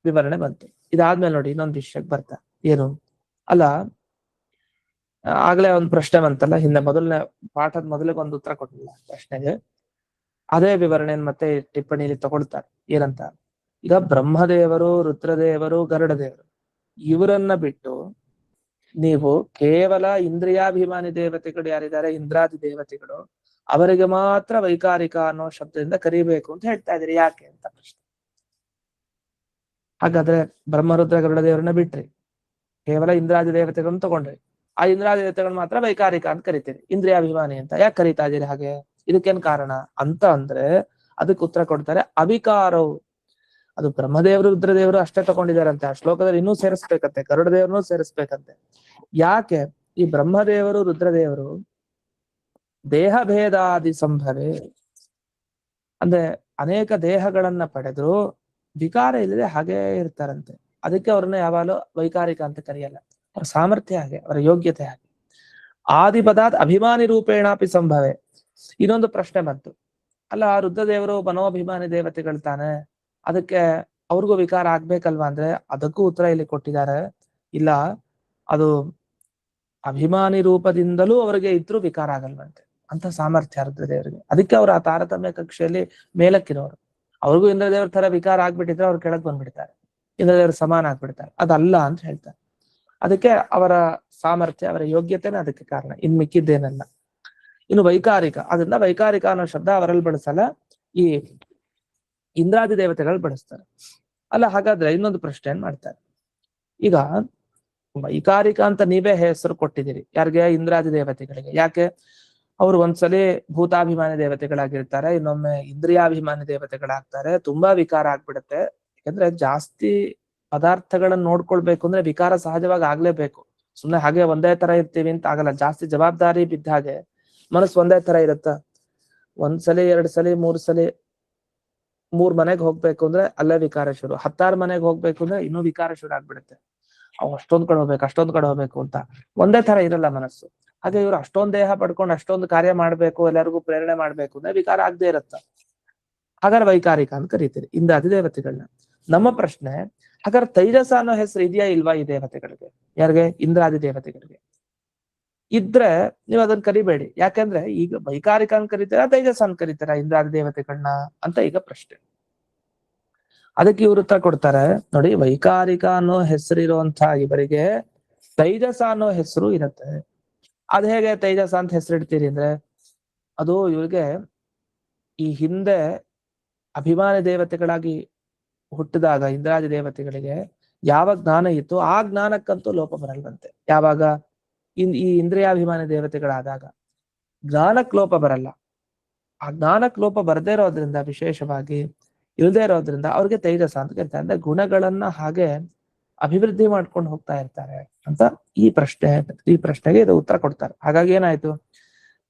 ವಿವರಣೆ ಬಂತು. ಇದಾದ್ಮೇಲೆ ನೋಡಿ ಇನ್ನೊಂದು ವಿಷಯಕ್ಕೆ ಬರ್ತಾ, ಏನು ಅಲ್ಲ ಆಗ್ಲೇ ಒಂದು ಪ್ರಶ್ನೆ ಬಂತಲ್ಲ ಹಿಂದೆ, ಮೊದಲನೇ ಪಾಠದ ಮೊದಲಿಗೆ ಒಂದು ಉತ್ತರ ಕೊಟ್ಟಿಲ್ಲ ಪ್ರಶ್ನೆಗೆ, ಅದೇ ವಿವರಣೆಯನ್ನು ಮತ್ತೆ ಟಿಪ್ಪಣಿಯಲ್ಲಿ ತಗೊಳ್ತಾರೆ. ಏನಂತ, ಈಗ ಬ್ರಹ್ಮದೇವರು, ರುದ್ರದೇವರು, ಗರುಡದೇವರು ಇವರನ್ನ ಬಿಟ್ಟು ನೀವು ಕೇವಲ ಇಂದ್ರಿಯಾಭಿಮಾನಿ ದೇವತೆಗಳು ಯಾರಿದ್ದಾರೆ, ಇಂದ್ರಾದಿ ದೇವತೆಗಳು, ಅವರಿಗೆ ಮಾತ್ರ ವೈಕಾರಿಕ ಅನ್ನೋ ಶಬ್ದದಿಂದ ಕರಿಬೇಕು ಅಂತ ಹೇಳ್ತಾ ಇದ್ದೀರಿ, ಯಾಕೆ ಅಂತ ಪ್ರಶ್ನೆ. ಹಾಗಾದ್ರೆ ಬ್ರಹ್ಮರುದ್ರ ಗರುಡ ದೇವರನ್ನ ಬಿಟ್ರಿ, ಕೇವಲ ಇಂದ್ರಾದಿ ದೇವತೆಗಳನ್ನು ತಗೊಂಡ್ರಿ, ಆ ಇಂದ್ರಾದಿ ದೇವತೆಗಳು ಮಾತ್ರ ವೈಕಾರಿಕ ಅಂತ ಕರಿತೀರಿ, ಇಂದ್ರಿಯಾಭಿಮಾನಿ ಅಂತ ಯಾಕೆ ಕರಿತಾ ಇದೀರಿ ಹಾಗೆ, ಇದಕ್ಕೇನ್ ಕಾರಣ ಅಂತ ಅಂದ್ರೆ ಅದಕ್ಕೆ ಉತ್ತರ ಕೊಡ್ತಾರೆ, ಅವಿಕಾರವು. ಅದು ಬ್ರಹ್ಮದೇವರು ರುದ್ರದೇವರು ಅಷ್ಟೇ ತಗೊಂಡಿದಾರಂತೆ, ಆ ಶ್ಲೋಕದಲ್ಲಿ ಇನ್ನೂ ಸೇರಿಸ್ಬೇಕಂತೆ, ಗರುಡ ದೇವರನ್ನೂ ಸೇರಿಸ್ಬೇಕಂತೆ. ಯಾಕೆ ಈ ಬ್ರಹ್ಮದೇವರು ರುದ್ರದೇವರು ದೇಹ ಭೇದಾದಿ ಸಂಭವೇ, ಅಂದ್ರೆ ಅನೇಕ ದೇಹಗಳನ್ನ ಪಡೆದ್ರು ವಿಕಾರ ಇಲ್ಲದೆ ಹಾಗೇ ಇರ್ತಾರಂತೆ, ಅದಕ್ಕೆ ಅವ್ರನ್ನ ಯಾವಾಗಲೂ ವೈಕಾರಿಕ ಅಂತ ಕರೆಯಲ್ಲ. ಅವರ ಸಾಮರ್ಥ್ಯ ಹಾಗೆ, ಅವರ ಯೋಗ್ಯತೆ ಹಾಗೆ. ಆದಿಪದಾತ್ ಅಭಿಮಾನಿ ರೂಪೇಣಾಪಿ ಸಂಭವೆ. ಇನ್ನೊಂದು ಪ್ರಶ್ನೆ ಬಂತು, ಅಲ್ಲ ರುದ್ರದೇವರು ಮನೋಭಿಮಾನಿ ದೇವತೆಗಳು ತಾನೆ, ಅದಕ್ಕೆ ಅವ್ರಿಗೂ ವಿಕಾರ ಆಗ್ಬೇಕಲ್ವಾ ಅಂದ್ರೆ ಅದಕ್ಕೂ ಉತ್ತರ ಇಲ್ಲಿ ಕೊಟ್ಟಿದ್ದಾರೆ. ಇಲ್ಲ, ಅದು ಅಭಿಮಾನಿ ರೂಪದಿಂದಲೂ ಅವರಿಗೆ ಇದ್ರೂ ವಿಕಾರ ಆಗಲ್ವಂತೆ, ಅಂತ ಸಾಮರ್ಥ್ಯ ರುದ್ರದೇವರಿಗೆ. ಅದಕ್ಕೆ ಅವರು ಆ ತಾರತಮ್ಯ ಕಕ್ಷೆಯಲ್ಲಿ ಮೇಲಕ್ಕಿರೋರು. ಅವ್ರಿಗೂ ಇಂದ್ರದೇವ್ರ ತರ ವಿಕಾರ ಆಗ್ಬಿಟ್ಟಿದ್ರೆ ಅವ್ರು ಕೆಳಗ್ ಬಂದ್ಬಿಡ್ತಾರೆ, ಇಂದ್ರದೇವ್ರ ಸಮಾನ ಆಗ್ಬಿಡ್ತಾರೆ. ಅದಲ್ಲ ಅಂತ ಹೇಳ್ತಾರೆ. ಅದಕ್ಕೆ ಅವರ ಸಾಮರ್ಥ್ಯ, ಅವರ ಯೋಗ್ಯತೆನೇ ಅದಕ್ಕೆ ಕಾರಣ, ಇನ್ ಮಿಕ್ಕಿದ್ದೇನಲ್ಲ. ಇನ್ನು ವೈಕಾರಿಕ, ಅದನ್ನ ವೈಕಾರಿಕ ಅನ್ನೋ ಶಬ್ದ ಅವರಲ್ಲಿ ಬಳಸಲ್ಲ, ಈ ಇಂದ್ರಾದಿ ದೇವತೆಗಳು ಬಳಸ್ತಾರೆ. ಅಲ್ಲ ಹಾಗಾದ್ರೆ ಇನ್ನೊಂದು ಪ್ರಶ್ನೆ ಏನ್ ಮಾಡ್ತಾರೆ, ಈಗ ವೈಕಾರಿಕ ಅಂತ ನೀವೇ ಹೆಸರು ಕೊಟ್ಟಿದ್ದೀರಿ ಯಾರಿಗೆ, ಇಂದ್ರಾದಿ ದೇವತೆಗಳಿಗೆ. ಯಾಕೆ, ಅವ್ರು ಒಂದ್ಸಲಿ ಭೂತಾಭಿಮಾನಿ ದೇವತೆಗಳಾಗಿರ್ತಾರೆ, ಇನ್ನೊಮ್ಮೆ ಇಂದ್ರಿಯಾಭಿಮಾನಿ ದೇವತೆಗಳಾಗ್ತಾರೆ, ತುಂಬಾ ವಿಕಾರ ಆಗ್ಬಿಡುತ್ತೆ. ಯಾಕಂದ್ರೆ ಜಾಸ್ತಿ ಪದಾರ್ಥಗಳನ್ನ ನೋಡ್ಕೊಳ್ಬೇಕು ಅಂದ್ರೆ ವಿಕಾರ ಸಹಜವಾಗಿ ಆಗ್ಲೇಬೇಕು. ಸುಮ್ನೆ ಹಾಗೆ ಒಂದೇ ತರ ಇರ್ತೀವಿ ಅಂತ ಆಗಲ್ಲ, ಜಾಸ್ತಿ ಜವಾಬ್ದಾರಿ ಬಿದ್ದ ಹಾಗೆ ಮನಸ್ಸು ಒಂದೇ ತರ ಇರುತ್ತ. ಒಂದ್ಸಲಿ, 2 ಸಲಿ, 3 ಸಲಿ 3 ಮನೆಗೆ ಹೋಗ್ಬೇಕು ಅಂದ್ರೆ ಅಲ್ಲೇ ವಿಕಾರ ಶುರು, 10 ಮನೆಗೆ ಹೋಗ್ಬೇಕು ಅಂದ್ರೆ ಇನ್ನೂ ವಿಕಾರ ಶುರು ಆಗ್ಬಿಡುತ್ತೆ. ಅವ್ ಅಷ್ಟೊಂದ್ ಕಡೆ ಹೋಗ್ಬೇಕು ಅಂತ ಒಂದೇ ತರ ಇರಲ್ಲ ಮನಸ್ಸು. ಹಾಗೆ ಇವ್ರು ಅಷ್ಟೊಂದ್ ದೇಹ ಪಡ್ಕೊಂಡು ಅಷ್ಟೊಂದು ಕಾರ್ಯ ಮಾಡ್ಬೇಕು, ಎಲ್ಲರಿಗೂ ಪ್ರೇರಣೆ ಮಾಡ್ಬೇಕು ಅಂದ್ರೆ ವಿಕಾರ ಆಗದೆ ಇರತ್ತ. ಹಾಗಾದ್ರೆ ವೈಕಾರಿಕ ಅಂತ ಕರೀತೀರಿ ಇಂದ್ರಾದಿ ದೇವತೆಗಳನ್ನ. ನಮ್ಮ ಪ್ರಶ್ನೆ, ಹಾಗಾದ್ರೆ ತೈಜಸ ಅನ್ನೋ ಹೆಸರು ಇದೆಯಾ ಇಲ್ವಾ ಈ ದೇವತೆಗಳಿಗೆ, ಯಾರಿಗೆ, ಇಂದ್ರಾದಿ ದೇವತೆಗಳಿಗೆ? ಇದ್ರೆ ನೀವು ಅದನ್ನ ಕರಿಬೇಡಿ. ಯಾಕಂದ್ರೆ ಈಗ ವೈಕಾರಿಕ ಅಂತ ಕರಿತೀರಾ, ತೈಜಸ ಅಂತ ಕರಿತೀರಾ ಇಂದ್ರಾದಿ ದೇವತೆಗಳನ್ನ ಅಂತ ಈಗ ಪ್ರಶ್ನೆ. ಅದಕ್ಕೆ ಇವ್ರು ಉತ್ತರ ಕೊಡ್ತಾರೆ ನೋಡಿ, ವೈಕಾರಿಕ ಅನ್ನೋ ಹೆಸರಿರುವಂತಹ ಇವರಿಗೆ ತೈಜಸ ಅನ್ನೋ ಹೆಸರು ಇರುತ್ತೆ. ಅದ್ ಹೇಗೆ ತೈಜಸ ಅಂತ ಹೆಸರಿಡ್ತೀರಿ ಅಂದ್ರೆ, ಅದು ಇವ್ರಿಗೆ ಈ ಹಿಂದೆ ಅಭಿಮಾನಿ ದೇವತೆಗಳಾಗಿ ಹುಟ್ಟಿದಾಗ ಇಂದ್ರಾದಿ ದೇವತೆಗಳಿಗೆ ಯಾವ ಜ್ಞಾನ ಇತ್ತು ಆ ಜ್ಞಾನಕ್ಕಂತೂ ಲೋಪ ಬರಲ್ವಂತೆ. ಯಾವಾಗ ಈ ಇಂದ್ರಿಯಾಭಿಮಾನಿ ದೇವತೆಗಳಾದಾಗ ಜ್ಞಾನಕ್ ಲೋಪ ಬರಲ್ಲ. ಆ ಜ್ಞಾನಕ್ ಲೋಪ ಬರದೇ ಇರೋದ್ರಿಂದ, ವಿಶೇಷವಾಗಿ ಇಲ್ಲದೆ ಇರೋದ್ರಿಂದ ಅವ್ರಿಗೆ ತೈಜಸ ಅಂತ ಕರೀತಾರೆ. ಅಂದ್ರೆ ಗುಣಗಳನ್ನ ಹಾಗೆ ಅಭಿವೃದ್ಧಿ ಮಾಡ್ಕೊಂಡು ಹೋಗ್ತಾ ಇರ್ತಾರೆ ಅಂತ ಈ ಪ್ರಶ್ನೆಗೆ ಇದು ಉತ್ತರ ಕೊಡ್ತಾರೆ. ಹಾಗಾಗಿ ಏನಾಯ್ತು,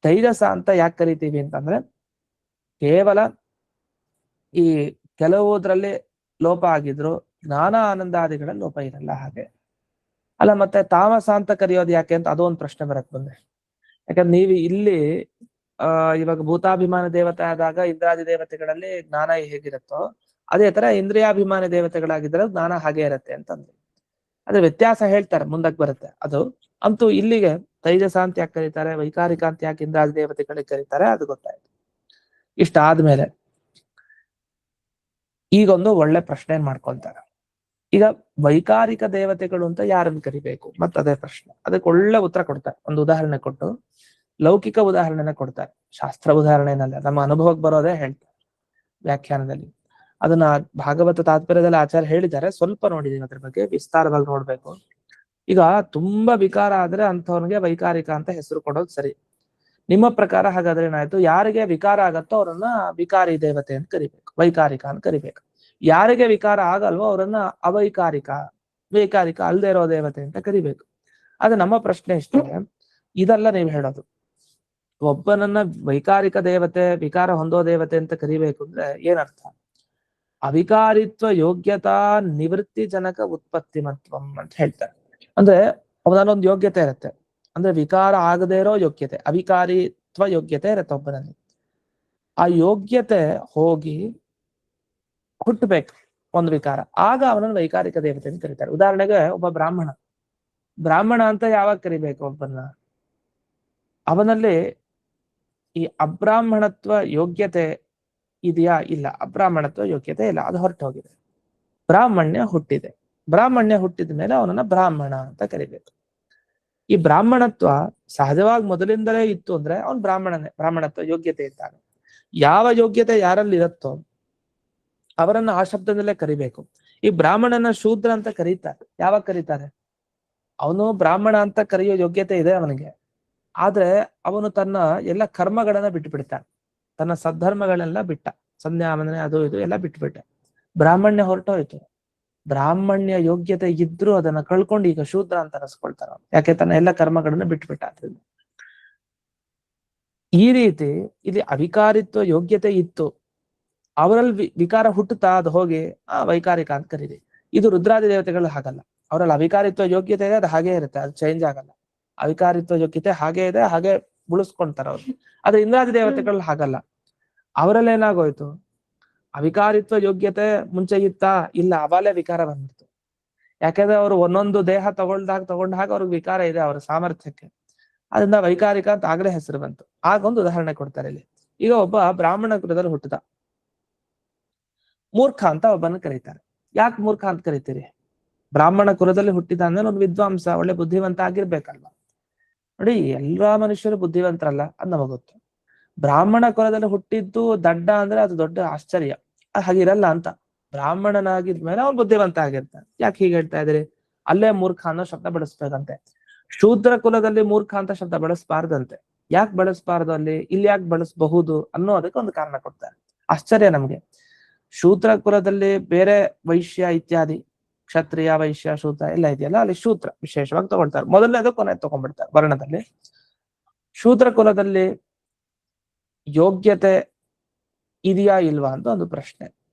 ತೈಜಸ ಅಂತ ಯಾಕೆ ಕರಿತೀವಿ ಅಂತಂದ್ರೆ, ಕೇವಲ ಈ ಕೆಲವುದ್ರಲ್ಲಿ ಲೋಪ ಆಗಿದ್ರು ಜ್ಞಾನ ಆನಂದಾದಿಗಳಲ್ಲಿ ಲೋಪ ಇರಲ್ಲ ಹಾಗೆ. ಅಲ್ಲ ಮತ್ತೆ ತಾಮಸ ಅಂತ ಕರೆಯೋದು ಯಾಕೆ ಅಂತ ಅದೊಂದು ಪ್ರಶ್ನೆ ಬರಕ್ ಬಂದೆ. ಯಾಕಂದ್ರೆ ನೀವು ಇಲ್ಲಿ ಇವಾಗ ಭೂತಾಭಿಮಾನ ದೇವತೆ ಆದಾಗ ಇಂದ್ರಾದಿ ದೇವತೆಗಳಲ್ಲಿ ಜ್ಞಾನ ಹೇಗಿರುತ್ತೋ ಅದೇ ತರ ಇಂದ್ರಿಯಾಭಿಮಾನಿ ದೇವತೆಗಳಾಗಿದ್ರೆ ಜ್ಞಾನ ಹಾಗೆ ಇರತ್ತೆ ಅಂತಂದ್ರೆ, ಅದ್ರ ವ್ಯತ್ಯಾಸ ಹೇಳ್ತಾರೆ, ಮುಂದಕ್ಕೆ ಬರುತ್ತೆ ಅದು. ಅಂತೂ ಇಲ್ಲಿಗೆ ತೈಜಸ ಅಂತ ಯಾಕೆ ಕರೀತಾರೆ, ವೈಕಾರಿಕ ಅಂತ ಯಾಕೆ ಇಂದ್ರಾದಿ ದೇವತೆಗಳಿಗೆ ಕರೀತಾರೆ ಅದು ಗೊತ್ತಾಯ್ತು. ಇಷ್ಟ ಆದ್ಮೇಲೆ ಈಗೊಂದು ಒಳ್ಳೆ ಪ್ರಶ್ನೆ ಮಾಡ್ಕೊಳ್ತಾರೆ. ಈಗ ವೈಕಾರಿಕ ದೇವತೆಗಳು ಅಂತ ಯಾರನ್ನು ಕರಿಬೇಕು, ಮತ್ತ ಅದೇ ಪ್ರಶ್ನೆ. ಅದಕ್ಕೆ ಒಳ್ಳೆ ಉತ್ತರ ಕೊಡ್ತಾರೆ, ಒಂದು ಉದಾಹರಣೆ ಕೊಟ್ಟು, ಲೌಕಿಕ ಉದಾಹರಣೆನ ಕೊಡ್ತಾರೆ, ಶಾಸ್ತ್ರ ಉದಾಹರಣೆನಲ್ಲ, ನಮ್ಮ ಅನುಭವಕ್ಕೆ ಬರೋದೇ ಹೇಳ್ತಾರೆ ವ್ಯಾಖ್ಯಾನದಲ್ಲಿ. ಅದನ್ನ ಭಾಗವತ ತಾತ್ಪರ್ಯದಲ್ಲಿ ಆಚಾರ್ಯ ಹೇಳಿದ್ದಾರೆ, ಸ್ವಲ್ಪ ನೋಡಿದೀನಿ ಅದ್ರ ಬಗ್ಗೆ, ವಿಸ್ತಾರವಾಗಿ ನೋಡ್ಬೇಕು. ಈಗ ತುಂಬಾ ವಿಕಾರ ಆದ್ರೆ ಅಂಥವನಿಗೆ ವೈಕಾರಿಕ ಅಂತ ಹೆಸರು ಕೊಡೋದು ಸರಿ. ನಿಮ್ಮ ಪ್ರಕಾರ ಹಾಗಾದ್ರೆ ಏನಾಯ್ತು, ಯಾರಿಗೆ ವಿಕಾರ ಆಗತ್ತೋ ಅವರನ್ನ ವಿಕಾರಿ ದೇವತೆ ಅಂತ ಕರಿಬೇಕು, ವೈಕಾರಿಕ ಅಂತ ಕರಿಬೇಕು. ಯಾರಿಗೆ ವಿಕಾರ ಆಗಲ್ವೋ ಅವರನ್ನ ಅವೈಕಾರಿಕ, ವೈಕಾರಿಕ ಅಲ್ಲದೆ ಇರೋ ದೇವತೆ ಅಂತ ಕರಿಬೇಕು. ಆದ್ರೆ ನಮ್ಮ ಪ್ರಶ್ನೆ ಇಷ್ಟೇ, ಇದೆಲ್ಲ ನೀವು ಹೇಳೋದು, ಒಬ್ಬನನ್ನ ವೈಕಾರಿಕ ದೇವತೆ, ವಿಕಾರ ಹೊಂದೋ ದೇವತೆ ಅಂತ ಕರಿಬೇಕು ಅಂದ್ರೆ ಏನರ್ಥ? ಅವಿಕಾರಿತ್ವ ಯೋಗ್ಯತಾ ನಿವೃತ್ತಿ ಜನಕ ಉತ್ಪತ್ತಿ ಮತ್ವಂ ಅಂತ ಹೇಳ್ತಾರೆ. ಅಂದ್ರೆ ಅವನಲ್ಲೊಂದು ಯೋಗ್ಯತೆ ಇರುತ್ತೆ, ಅಂದ್ರೆ ವಿಕಾರ ಆಗದೇ ಇರೋ ಯೋಗ್ಯತೆ, ಅವಿಕಾರಿತ್ವ ಯೋಗ್ಯತೆ ಇರುತ್ತೆ ಒಬ್ಬನಲ್ಲಿ. ಆ ಯೋಗ್ಯತೆ ಹೋಗಿ ಹುಟ್ಟಬೇಕು ಒಂದು ವಿಕಾರ, ಆಗ ಅವನನ್ನು ವೈಕಾರಿಕ ದೇವತೆ ಅಂತ ಕರೀತಾರೆ. ಉದಾಹರಣೆಗೆ ಒಬ್ಬ ಬ್ರಾಹ್ಮಣ ಅಂತ ಯಾವಾಗ ಕರಿಬೇಕು ಒಬ್ಬನ್ನ, ಅವನಲ್ಲಿ ಈ ಅಬ್ರಾಹ್ಮಣತ್ವ ಯೋಗ್ಯತೆ ಇದೆಯಾ, ಇಲ್ಲ, ಅಬ್ರಾಹ್ಮಣತ್ವ ಯೋಗ್ಯತೆ ಇಲ್ಲ, ಅದು ಹೊರಟು ಹೋಗಿದೆ. ಬ್ರಾಹ್ಮಣ್ಯ ಹುಟ್ಟಿದೆ, ಬ್ರಾಹ್ಮಣ್ಯ ಹುಟ್ಟಿದ ಮೇಲೆ ಅವನನ್ನ ಬ್ರಾಹ್ಮಣ ಅಂತ ಕರಿಬೇಕು. ಈ ಬ್ರಾಹ್ಮಣತ್ವ ಸಹಜವಾಗಿ ಮೊದಲಿಂದಲೇ ಇತ್ತು ಅಂದ್ರೆ ಅವ್ನು ಬ್ರಾಹ್ಮಣನೇ, ಬ್ರಾಹ್ಮಣತ್ವ ಯೋಗ್ಯತೆ ಇದ್ದಾನೆ. ಯಾವ ಯೋಗ್ಯತೆ ಯಾರಲ್ಲಿ ಇರುತ್ತೋ ಅವರನ್ನ ಆ ಶಬ್ದದಲ್ಲೇ ಕರಿಬೇಕು. ಈ ಬ್ರಾಹ್ಮಣನ ಶೂದ್ರ ಅಂತ ಕರೀತಾರೆ. ಯಾವಾಗ ಕರೀತಾರೆ? ಅವನು ಬ್ರಾಹ್ಮಣ ಅಂತ ಕರೆಯೋ ಯೋಗ್ಯತೆ ಇದೆ ಅವನಿಗೆ, ಆದ್ರೆ ಅವನು ತನ್ನ ಎಲ್ಲ ಕರ್ಮಗಳನ್ನ ಬಿಟ್ಟು ಬಿಡ್ತಾನೆ. ತನ್ನ ಸದ್ಧರ್ಮಗಳೆಲ್ಲ ಬಿಟ್ಟ, ಸಂಧ್ಯಾವಂದನೆ ಅದು ಇದು ಎಲ್ಲ ಬಿಟ್ಬಿಟ್ಟ, ಬ್ರಾಹ್ಮಣ್ಯ ಹೊರಟೋಯ್ತು. ಬ್ರಾಹ್ಮಣ್ಯ ಯೋಗ್ಯತೆ ಇದ್ರೂ ಅದನ್ನ ಕಳ್ಕೊಂಡು ಈಗ ಶೂದ್ರ ಅಂತ ಅನಿಸ್ಕೊಳ್ತಾರ. ಯಾಕೆ? ತನ್ನ ಎಲ್ಲ ಕರ್ಮಗಳನ್ನ ಬಿಟ್ಬಿಟ್ಟ. ಅದ್ರಿಂದ ಈ ರೀತಿ ಇಲ್ಲಿ ಅವಿಕಾರಿತ್ವ ಯೋಗ್ಯತೆ ಇತ್ತು, ಅವರಲ್ಲಿ ವಿಕಾರ ಹುಟ್ಟುತ್ತಾ ಅದು ಹೋಗಿ ವೈಕಾರಿಕ ಅಂತ ಕರೀರಿ. ಇದು ರುದ್ರಾದಿ ದೇವತೆಗಳು ಹಾಗಲ್ಲ. ಅವರಲ್ಲಿ ಅವಿಕಾರಿತ್ವ ಯೋಗ್ಯತೆ ಇದೆ, ಅದು ಹಾಗೇ ಇರುತ್ತೆ, ಅದು ಚೇಂಜ್ ಆಗಲ್ಲ. ಅವಿಕಾರಿತ್ವ ಯೋಗ್ಯತೆ ಹಾಗೇ ಇದೆ, ಹಾಗೆ ಉಳಿಸ್ಕೊಂತಾರ ಅವ್ರು. ಆದ್ರೆ ಇಂದ್ರಾದಿ ದೇವತೆಗಳು ಹಾಗಲ್ಲ. ಅವರಲ್ಲಿ ಏನಾಗೋಯ್ತು? ಅವಿಕಾರಿತ್ವ ಯೋಗ್ಯತೆ ಮುಂಚೆ ಇತ್ತಾ? ಇಲ್ಲ, ಅವಾಲೇ ವಿಕಾರ ಬಂದ್ಬಿಡ್ತು. ಯಾಕೆಂದ್ರೆ ಅವರು ಒಂದೊಂದು ದೇಹ ತಗೊಂಡ ಹಾಗೆ ಅವ್ರಿಗೆ ವಿಕಾರ ಇದೆ ಅವರ ಸಾಮರ್ಥ್ಯಕ್ಕೆ. ಅದರಿಂದ ವೈಕಾರಿಕ ಅಂತ ಆಗ್ಲೇ ಹೆಸರು ಬಂತು. ಆಗೊಂದು ಉದಾಹರಣೆ ಕೊಡ್ತಾರೆ ಇಲ್ಲಿ. ಈಗ ಒಬ್ಬ ಬ್ರಾಹ್ಮಣ ಕುಲದಲ್ಲಿ ಹುಟ್ಟಿದ, ಮೂರ್ಖ ಅಂತ ಒಬ್ಬನ ಕರೀತಾರೆ. ಯಾಕೆ ಮೂರ್ಖ ಅಂತ ಕರಿತೀರಿ? ಬ್ರಾಹ್ಮಣ ಕುಲದಲ್ಲಿ ಹುಟ್ಟಿದ ಅಂದ್ರೆ ಒಂದು ವಿದ್ವಾಂಸ, ಒಳ್ಳೆ ಬುದ್ಧಿವಂತ ಆಗಿರ್ಬೇಕಲ್ವಾ? ನೋಡಿ, ಎಲ್ಲಾ ಮನುಷ್ಯರು ಬುದ್ಧಿವಂತರಲ್ಲ, ಅದ್ ನಮಗ್ ಗೊತ್ತು. ಬ್ರಾಹ್ಮಣ ಕುಲದಲ್ಲಿ ಹುಟ್ಟಿದ್ದು ದಡ್ಡ ಅಂದ್ರೆ ಅದು ದೊಡ್ಡ ಆಶ್ಚರ್ಯ. ಹಾಗಿರಲ್ಲ ಅಂತ. ಬ್ರಾಹ್ಮಣನಾಗಿದ್ಮೇಲೆ ಅವ್ನು ಬುದ್ಧಿವಂತ ಆಗಿರ್ತಾನೆ. ಯಾಕೆ ಹೀಗೆ ಹೇಳ್ತಾ ಇದ್ರಿ? ಅಲ್ಲೇ ಮೂರ್ಖ ಅನ್ನೋ ಶಬ್ದ ಬಳಸ್ಬೇಕಂತೆ. ಶೂದ್ರ ಕುಲದಲ್ಲಿ ಮೂರ್ಖ ಅಂತ ಶಬ್ದ ಬಳಸಬಾರ್ದಂತೆ. ಯಾಕೆ ಬಳಸಬಾರ್ದು ಅಲ್ಲಿ? ಇಲ್ಲಿ ಯಾಕೆ ಬಳಸಬಹುದು ಅನ್ನೋದಕ್ಕೆ ಒಂದು ಕಾರಣ ಕೊಡ್ತಾರೆ. ಆಶ್ಚರ್ಯ ನಮ್ಗೆ. ಶೂದ್ರ ಕುಲದಲ್ಲಿ ಬೇರೆ ವೈಶ್ಯ ಇತ್ಯಾದಿ, ಕ್ಷತ್ರಿಯ ವೈಶ್ಯ ಶೂದ್ರ ಎಲ್ಲ ಇದೆಯಲ್ಲ, ಅಲ್ಲಿ ಶೂದ್ರ ವಿಶೇಷವಾಗಿ ತಗೊಳ್ತಾರೆ. ಮೊದಲನೇದು ಕೊನೆ ತಗೊಂಡ್ಬಿಡ್ತಾರೆ ವರ್ಣದಲ್ಲಿ. ಶೂದ್ರ ಕುಲದಲ್ಲಿ ಯೋಗ್ಯತೆ ಇದೆಯಾ ಇಲ್ವಾ ಅಂತ ಒಂದು ಪ್ರಶ್ನೆ.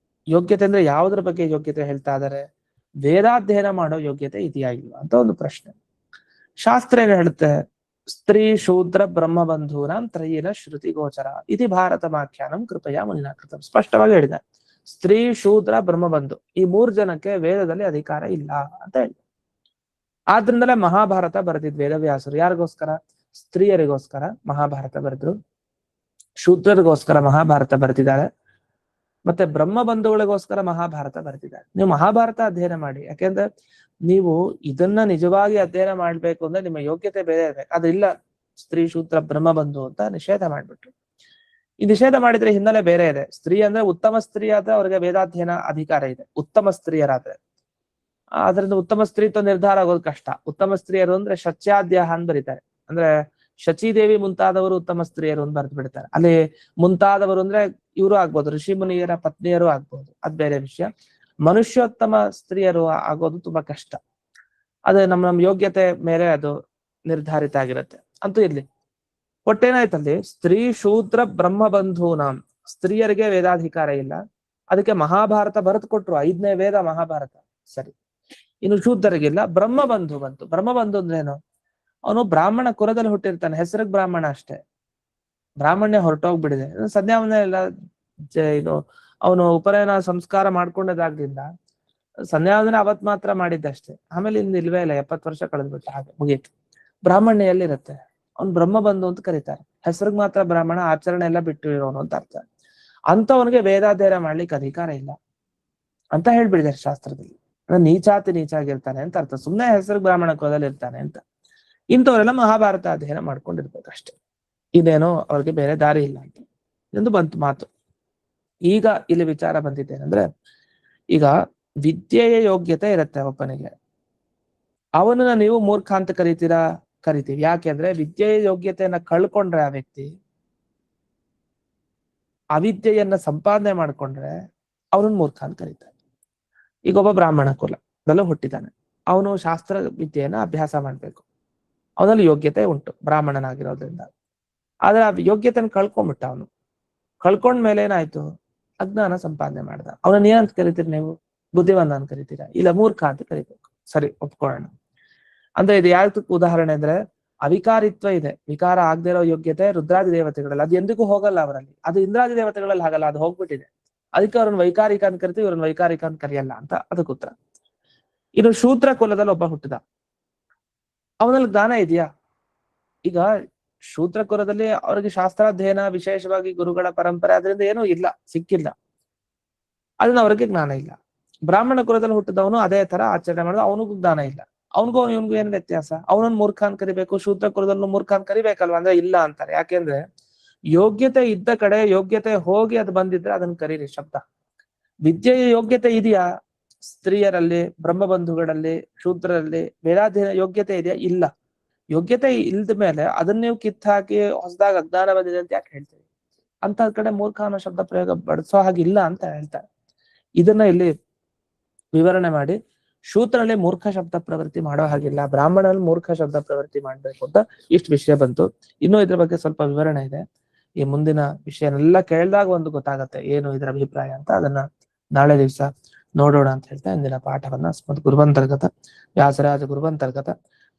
ಯೋಗ್ಯತೆ ಅಂದ್ರೆ ಯಾವುದ್ರ ಬಗ್ಗೆ ಯೋಗ್ಯತೆ ಹೇಳ್ತಾ ಇದಾರೆ? ವೇದಾಧ್ಯಯನ ಮಾಡೋ ಯೋಗ್ಯತೆ ಇದೆಯಾ ಇಲ್ವಾ ಅಂತ ಒಂದು ಪ್ರಶ್ನೆ. ಶಾಸ್ತ್ರ ಏನ್ ಹೇಳುತ್ತೆ? ಸ್ತ್ರೀ ಶೂದ್ರ ಬ್ರಹ್ಮಬಂಧೂನಾಂ ತ್ರಯೀನ ಶ್ರುತಿ ಗೋಚರ ಇತಿ ಭಾರತ ಮಾಖ್ಯಾನಂ ಕೃಪಯಾ ಮುನಿನಾ ಕೃತಂ. ಸ್ಪಷ್ಟವಾಗಿ ಹೇಳಿದೆ, ಸ್ತ್ರೀ ಶೂದ್ರ ಬ್ರಹ್ಮಬಂಧು ಈ 3 ಜನಕ್ಕೆ ವೇದದಲ್ಲಿ ಅಧಿಕಾರ ಇಲ್ಲ ಅಂತ ಹೇಳಿ. ಆದ್ರಿಂದಲೇ ಮಹಾಭಾರತ ಬರೆದಿದ್ ವೇದವ್ಯಾಸರು. ಯಾರಿಗೋಸ್ಕರ? ಸ್ತ್ರೀಯರಿಗೋಸ್ಕರ ಮಹಾಭಾರತ ಬರೆದ್ರು, ಶೂದ್ರರಿಗೋಸ್ಕರ ಮಹಾಭಾರತ ಬರೆದಿದ್ದಾರೆ, ಮತ್ತೆ ಬ್ರಹ್ಮಬಂಧುಗಳಿಗೋಸ್ಕರ ಮಹಾಭಾರತ ಬರೆದಿದ್ದಾರೆ. ನೀವು ಮಹಾಭಾರತ ಅಧ್ಯಯನ ಮಾಡಿ. ಯಾಕೆಂದ್ರೆ ನೀವು ಇದನ್ನ ನಿಜವಾಗಿ ಅಧ್ಯಯನ ಮಾಡ್ಬೇಕು ಅಂದ್ರೆ ನಿಮ್ಮ ಯೋಗ್ಯತೆ ಬೇರೆ ಇರ್ಬೇಕು. ಅದಿಲ್ಲ, ಸ್ತ್ರೀ ಶೂದ್ರ ಬ್ರಹ್ಮಬಂಧು ಅಂತ ನಿಷೇಧ ಮಾಡ್ಬಿಟ್ರು. ಈ ನಿಷೇಧ ಮಾಡಿದ್ರೆ ಹಿನ್ನೆಲೆ ಬೇರೆ ಇದೆ. ಸ್ತ್ರೀ ಅಂದ್ರೆ ಉತ್ತಮ ಸ್ತ್ರೀ ಆದ್ರೆ ಅವ್ರಿಗೆ ವೇದಾಧ್ಯಯನ ಅಧಿಕಾರ ಇದೆ, ಉತ್ತಮ ಸ್ತ್ರೀಯರಾದ್ರೆ. ಅದರಿಂದ ಉತ್ತಮ ಸ್ತ್ರೀತ್ವ ನಿರ್ಧಾರ ಆಗೋದು ಕಷ್ಟ. ಉತ್ತಮ ಸ್ತ್ರೀಯರು ಅಂದ್ರೆ ಶಚ್ಯಾದ್ಯಾಹ ಅಂತ ಬರೀತಾರೆ. ಅಂದ್ರೆ ಶಚೀದೇವಿ ಮುಂತಾದವರು ಉತ್ತಮ ಸ್ತ್ರೀಯರು ಅಂತ ಬರೆದು ಬಿಡ್ತಾರೆ. ಅಲ್ಲಿ ಮುಂತಾದವರು ಅಂದ್ರೆ ಇವರು ಆಗ್ಬೋದು, ಋಷಿ ಮುನಿಯರ ಪತ್ನಿಯರು ಆಗ್ಬೋದು, ಅದ್ ಬೇರೆ ವಿಷಯ. ಮನುಷ್ಯೋತ್ತಮ ಸ್ತ್ರೀಯರು ಆಗೋದು ತುಂಬಾ ಕಷ್ಟ. ಅದೇ ನಮ್ಮ ಯೋಗ್ಯತೆ ಮೇಲೆ ಅದು ನಿರ್ಧಾರಿತ ಆಗಿರುತ್ತೆ. ಅಂತೂ ಇರ್ಲಿ, ಒಟ್ಟೇನಾಯ್ತಲ್ಲಿ ಸ್ತ್ರೀ ಶೂದ್ರ ಬ್ರಹ್ಮಬಂಧೂನಾಂ, ಸ್ತ್ರೀಯರಿಗೆ ವೇದಾಧಿಕಾರ ಇಲ್ಲ. ಅದಕ್ಕೆ ಮಹಾಭಾರತ ಬರೆದು ಕೊಟ್ರು, 5ನೇ ವೇದ ಮಹಾಭಾರತ. ಸರಿ, ಇನ್ನು ಶೂದ್ರರಿಗಿಲ್ಲ. ಬ್ರಹ್ಮಬಂಧು ಬಂತು. ಬ್ರಹ್ಮಬಂಧು ಅಂದ್ರೇನು? ಅವನು ಬ್ರಾಹ್ಮಣ ಕುಲದಲ್ಲಿ ಹುಟ್ಟಿರ್ತಾನೆ, ಹೆಸರಿಗೆ ಬ್ರಾಹ್ಮಣ ಅಷ್ಟೇ, ಬ್ರಾಹ್ಮಣ್ಯ ಹೊರಟೋಗ್ಬಿಡಿದೆ. ಸಂಧ್ಯಾವಂದನೆ ಎಲ್ಲ ಇದು ಅವನು ಉಪನಯನ ಸಂಸ್ಕಾರ ಮಾಡ್ಕೊಂಡದಾಗ್ಲಿಂದ ಸಂಧ್ಯಾವಂದನೆ ಅವತ್ ಮಾತ್ರ ಮಾಡಿದ್ದಷ್ಟೇ. ಆಮೇಲೆ ಇನ್ನು ಇಲ್ವೇ ಇಲ್ಲ, 70 ವರ್ಷ ಕಳೆದ್ಬಿಟ್ಟು ಹಾಗೆ ಮುಗೀತು. ಬ್ರಾಹ್ಮಣ್ಯ ಎಲ್ಲಿರುತ್ತೆ? ಅವ್ನು ಬ್ರಹ್ಮಬಂಧು ಅಂತ ಕರೀತಾರೆ. ಹೆಸರಿಗೆ ಮಾತ್ರ ಬ್ರಾಹ್ಮಣ, ಆಚರಣೆ ಎಲ್ಲ ಬಿಟ್ಟು ಇರೋನು ಅಂತ ಅರ್ಥ. ಅಂತವನಿಗೆ ವೇದಾಧ್ಯಯನ ಮಾಡ್ಲಿಕ್ಕೆ ಅಧಿಕಾರ ಇಲ್ಲ ಅಂತ ಹೇಳ್ಬಿಡಿದ್ದಾರೆ ಶಾಸ್ತ್ರದಲ್ಲಿ. ನೀಚಾತಿ ನೀಚಾಗಿರ್ತಾನೆ ಅಂತ ಅರ್ಥ. ಸುಮ್ಮನೆ ಹೆಸರಿಗೆ ಬ್ರಾಹ್ಮಣ ಕುಲದಲ್ಲಿ ಇರ್ತಾನೆ ಅಂತ. ಇಂಥವರೆಲ್ಲ ಮಹಾಭಾರತ ಅಧ್ಯಯನ ಮಾಡ್ಕೊಂಡಿರ್ಬೇಕಷ್ಟೆ. ಇದೇನೋ ಅವ್ರಿಗೆ ಬೇರೆ ದಾರಿ ಇಲ್ಲ ಅಂತ ಎಂದು ಬಂತು ಮಾತು. ಈಗ ಇಲ್ಲಿ ವಿಚಾರ ಬಂದಿದ್ದೇನೆಂದ್ರೆ, ಈಗ ವಿದ್ಯೆಯ ಯೋಗ್ಯತೆ ಇರುತ್ತೆ ಒಬ್ಬನಿಗೆ, ಅವನನ್ನ ನೀವು ಮೂರ್ಖ ಅಂತ ಕರಿತೀರಾ? ಕರಿತೀವಿ. ಯಾಕೆಂದ್ರೆ ವಿದ್ಯೆಯ ಯೋಗ್ಯತೆಯನ್ನ ಕಳ್ಕೊಂಡ್ರೆ ಆ ವ್ಯಕ್ತಿ, ಅವಿದ್ಯೆಯನ್ನ ಸಂಪಾದನೆ ಮಾಡ್ಕೊಂಡ್ರೆ ಅವನನ್ನ ಮೂರ್ಖ ಅಂತ ಕರೀತಾರೆ. ಈಗ ಒಬ್ಬ ಬ್ರಾಹ್ಮಣ ಕುಲದಲ್ಲೂ ಹುಟ್ಟಿದ್ದಾನೆ, ಅವನು ಶಾಸ್ತ್ರ ವಿದ್ಯೆಯನ್ನ ಅಭ್ಯಾಸ ಮಾಡ್ಬೇಕು, ಅವನಲ್ಲಿ ಯೋಗ್ಯತೆ ಉಂಟು ಬ್ರಾಹ್ಮಣನಾಗಿರೋದ್ರಿಂದ. ಆದ್ರೆ ಆ ಯೋಗ್ಯತೆನ ಕಳ್ಕೊಂಡ್ಬಿಟ್ಟ. ಅವನು ಕಳ್ಕೊಂಡ್ಮೇಲೆ ಏನಾಯ್ತು? ಅಜ್ಞಾನ ಸಂಪಾದನೆ ಮಾಡ್ದ. ಅವನನ್ನ ಏನಂತ ಕರಿತೀರಿ ನೀವು? ಬುದ್ಧಿವಂತ ಅಂತ ಕರಿತೀರಾ? ಇಲ್ಲ, ಮೂರ್ಖ ಅಂತ ಕರಿಬೇಕು. ಸರಿ, ಒಪ್ಕೊಳ್ಳೋಣ. ಅಂದ್ರೆ ಇದು ಯಾವ್ದಕ್ಕೆ ಉದಾಹರಣೆ ಅಂದ್ರೆ, ಅವಿಕಾರಿತ್ವ ಇದೆ, ವಿಕಾರ ಆಗದೆ ಇರೋ ಯೋಗ್ಯತೆ ರುದ್ರಾದಿ ದೇವತೆಗಳಲ್ಲಿ ಅದು ಎಂದಿಗೂ ಹೋಗಲ್ಲ ಅವರಲ್ಲಿ. ಅದು ಇಂದ್ರಾದಿ ದೇವತೆಗಳಲ್ಲಿ ಹಾಗಲ್ಲ, ಅದು ಹೋಗ್ಬಿಟ್ಟಿದೆ. ಅದಕ್ಕೆ ಅವ್ರನ್ನ ವೈಕಾರಿಕ ಅಂತ ಕರಿತೀವಿ, ಇವ್ರನ್ನ ವೈಕಾರಿಕ ಅಂತ ಕರೆಯಲ್ಲ ಅಂತ ಅದಕ್ಕೆ ಉತ್ತರ. ಇನ್ನು ಶೂದ್ರ ಕುಲದಲ್ಲಿ ಒಬ್ಬ ಹುಟ್ಟಿದ, ಅವನಲ್ಲಿ ಜ್ಞಾನ ಇದೆಯಾ? ಈಗ ಶೂದ್ರ ಕುಲದಲ್ಲಿ ಅವ್ರಿಗೆ ಶಾಸ್ತ್ರಾಧ್ಯಯನ, ವಿಶೇಷವಾಗಿ ಗುರುಗಳ ಪರಂಪರೆ ಅದರಿಂದ ಏನೂ ಇಲ್ಲ, ಸಿಕ್ಕಿಲ್ಲ, ಅದನ್ನ ಅವ್ರಿಗೆ ಜ್ಞಾನ ಇಲ್ಲ. ಬ್ರಾಹ್ಮಣ ಕುಲದಲ್ಲಿ ಹುಟ್ಟಿದವನು ಅದೇ ತರ ಆಚರಣೆ ಮಾಡಿದ, ಅವನಿಗೂ ಜ್ಞಾನ ಇಲ್ಲ, ಅವನಿಗೂ ಇವನ್ಗೂ ಏನ್ ವ್ಯತ್ಯಾಸ? ಅವನನ್ನ ಮೂರ್ಖಾನ್ ಕರಿಬೇಕು, ಶೂದ್ರ ಕುಲದಲ್ಲೂ ಮೂರ್ಖಾನ್ ಕರಿಬೇಕಲ್ವಾ? ಅಂದ್ರೆ ಇಲ್ಲ ಅಂತಾರೆ. ಯಾಕೆಂದ್ರೆ ಯೋಗ್ಯತೆ ಇದ್ದ ಕಡೆ ಯೋಗ್ಯತೆ ಹೋಗಿ ಅದು ಬಂದಿದ್ರೆ ಅದನ್ನ ಕರೀರಿ ಶಬ್ದ. ವಿದ್ಯೆಯ ಯೋಗ್ಯತೆ ಇದೆಯಾ ಸ್ತ್ರೀಯರಲ್ಲಿ, ಬ್ರಹ್ಮಬಂಧುಗಳಲ್ಲಿ, ಶೂದ್ರರಲ್ಲಿ? ವೇದಾಧ್ಯಯನ ಯೋಗ್ಯತೆ ಇದೆಯಾ? ಇಲ್ಲ. ಯೋಗ್ಯತೆ ಇಲ್ದ ಮೇಲೆ ಅದನ್ನ ನೀವು ಕಿತ್ತಾಕಿ ಹೊಸದಾಗ ಅಜ್ಞಾನ ಬಂದಿದೆ ಅಂತ ಯಾಕೆ ಹೇಳ್ತೀವಿ? ಅಂತ ಕಡೆ ಮೂರ್ಖ ಅನ್ನೋ ಶಬ್ದ ಪ್ರಯೋಗ ಬಡಿಸೋ ಹಾಗಿಲ್ಲ ಅಂತ ಹೇಳ್ತಾರೆ. ಇದನ್ನ ಇಲ್ಲಿ ವಿವರಣೆ ಮಾಡಿ, ಶೂದ್ರಲ್ಲಿ ಮೂರ್ಖ ಶಬ್ದ ಪ್ರವೃತ್ತಿ ಮಾಡೋ ಹಾಗಿಲ್ಲ, ಬ್ರಾಹ್ಮಣರಲ್ಲಿ ಮೂರ್ಖ ಶಬ್ದ ಪ್ರವೃತ್ತಿ ಮಾಡ್ಬೇಕು ಅಂತ ಇಷ್ಟು ವಿಷಯ ಬಂತು. ಇನ್ನೂ ಇದ್ರ ಬಗ್ಗೆ ಸ್ವಲ್ಪ ವಿವರಣೆ ಇದೆ. ಈ ಮುಂದಿನ ವಿಷಯನೆಲ್ಲ ಕೇಳಿದಾಗ ಒಂದು ಗೊತ್ತಾಗತ್ತೆ ಏನು ಇದರ ಅಭಿಪ್ರಾಯ ಅಂತ. ಅದನ್ನ ನಾಳೆ ದಿವಸ ನೋಡೋಣ ಅಂತ ಹೇಳ್ತಾ ಇಂದಿನ ಪಾಠವನ್ನ ಸ್ಮತ್ ಗುರುವಂತರ್ಗತ ವ್ಯಾಸರಾಜ ಗುರುವಂತರ್ಗತ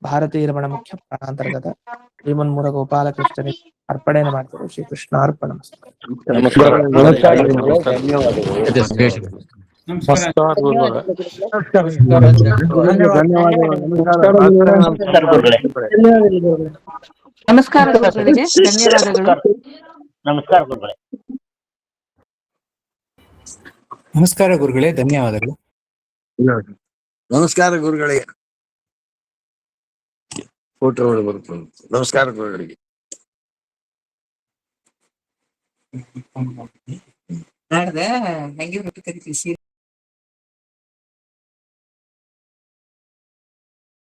ಭಾರತೀಯ ರಮಣ ಮುಖ್ಯ ಪ್ರಾಣಾಂತರ್ಗತ ಶ್ರೀಮನ್ಮೂಲ ಗೋಪಾಲಕೃಷ್ಣನಿಗೆ ಅರ್ಪಣೆಯನ್ನು ಮಾಡ್ತಾರೆ. ಶ್ರೀಕೃಷ್ಣ ಅರ್ಪಣ ಮಸ್ತು.
ನಮಸ್ಕಾರ ಗುರುಗಳೇ,
ನಮಸ್ಕಾರ ಗುರುಗಳಿಗೆ ಧನ್ಯವಾದಗಳು.
ನಮಸ್ಕಾರ ಗುರುಗಳೇ.
ನಮಸ್ಕಾರ ಗುರುಗಳೇ, ಧನ್ಯವಾದಗಳು.
ನಮಸ್ಕಾರ ಗುರುಗಳಿಗೆ. ಫೋಟೋ ಬರುತ್ತೆ. ನಮಸ್ಕಾರ ಗುರುಗಳಿಗೆ.
ನಾಡ್ದ ಹೆಂಗೆ ಕರಿತೀವಿ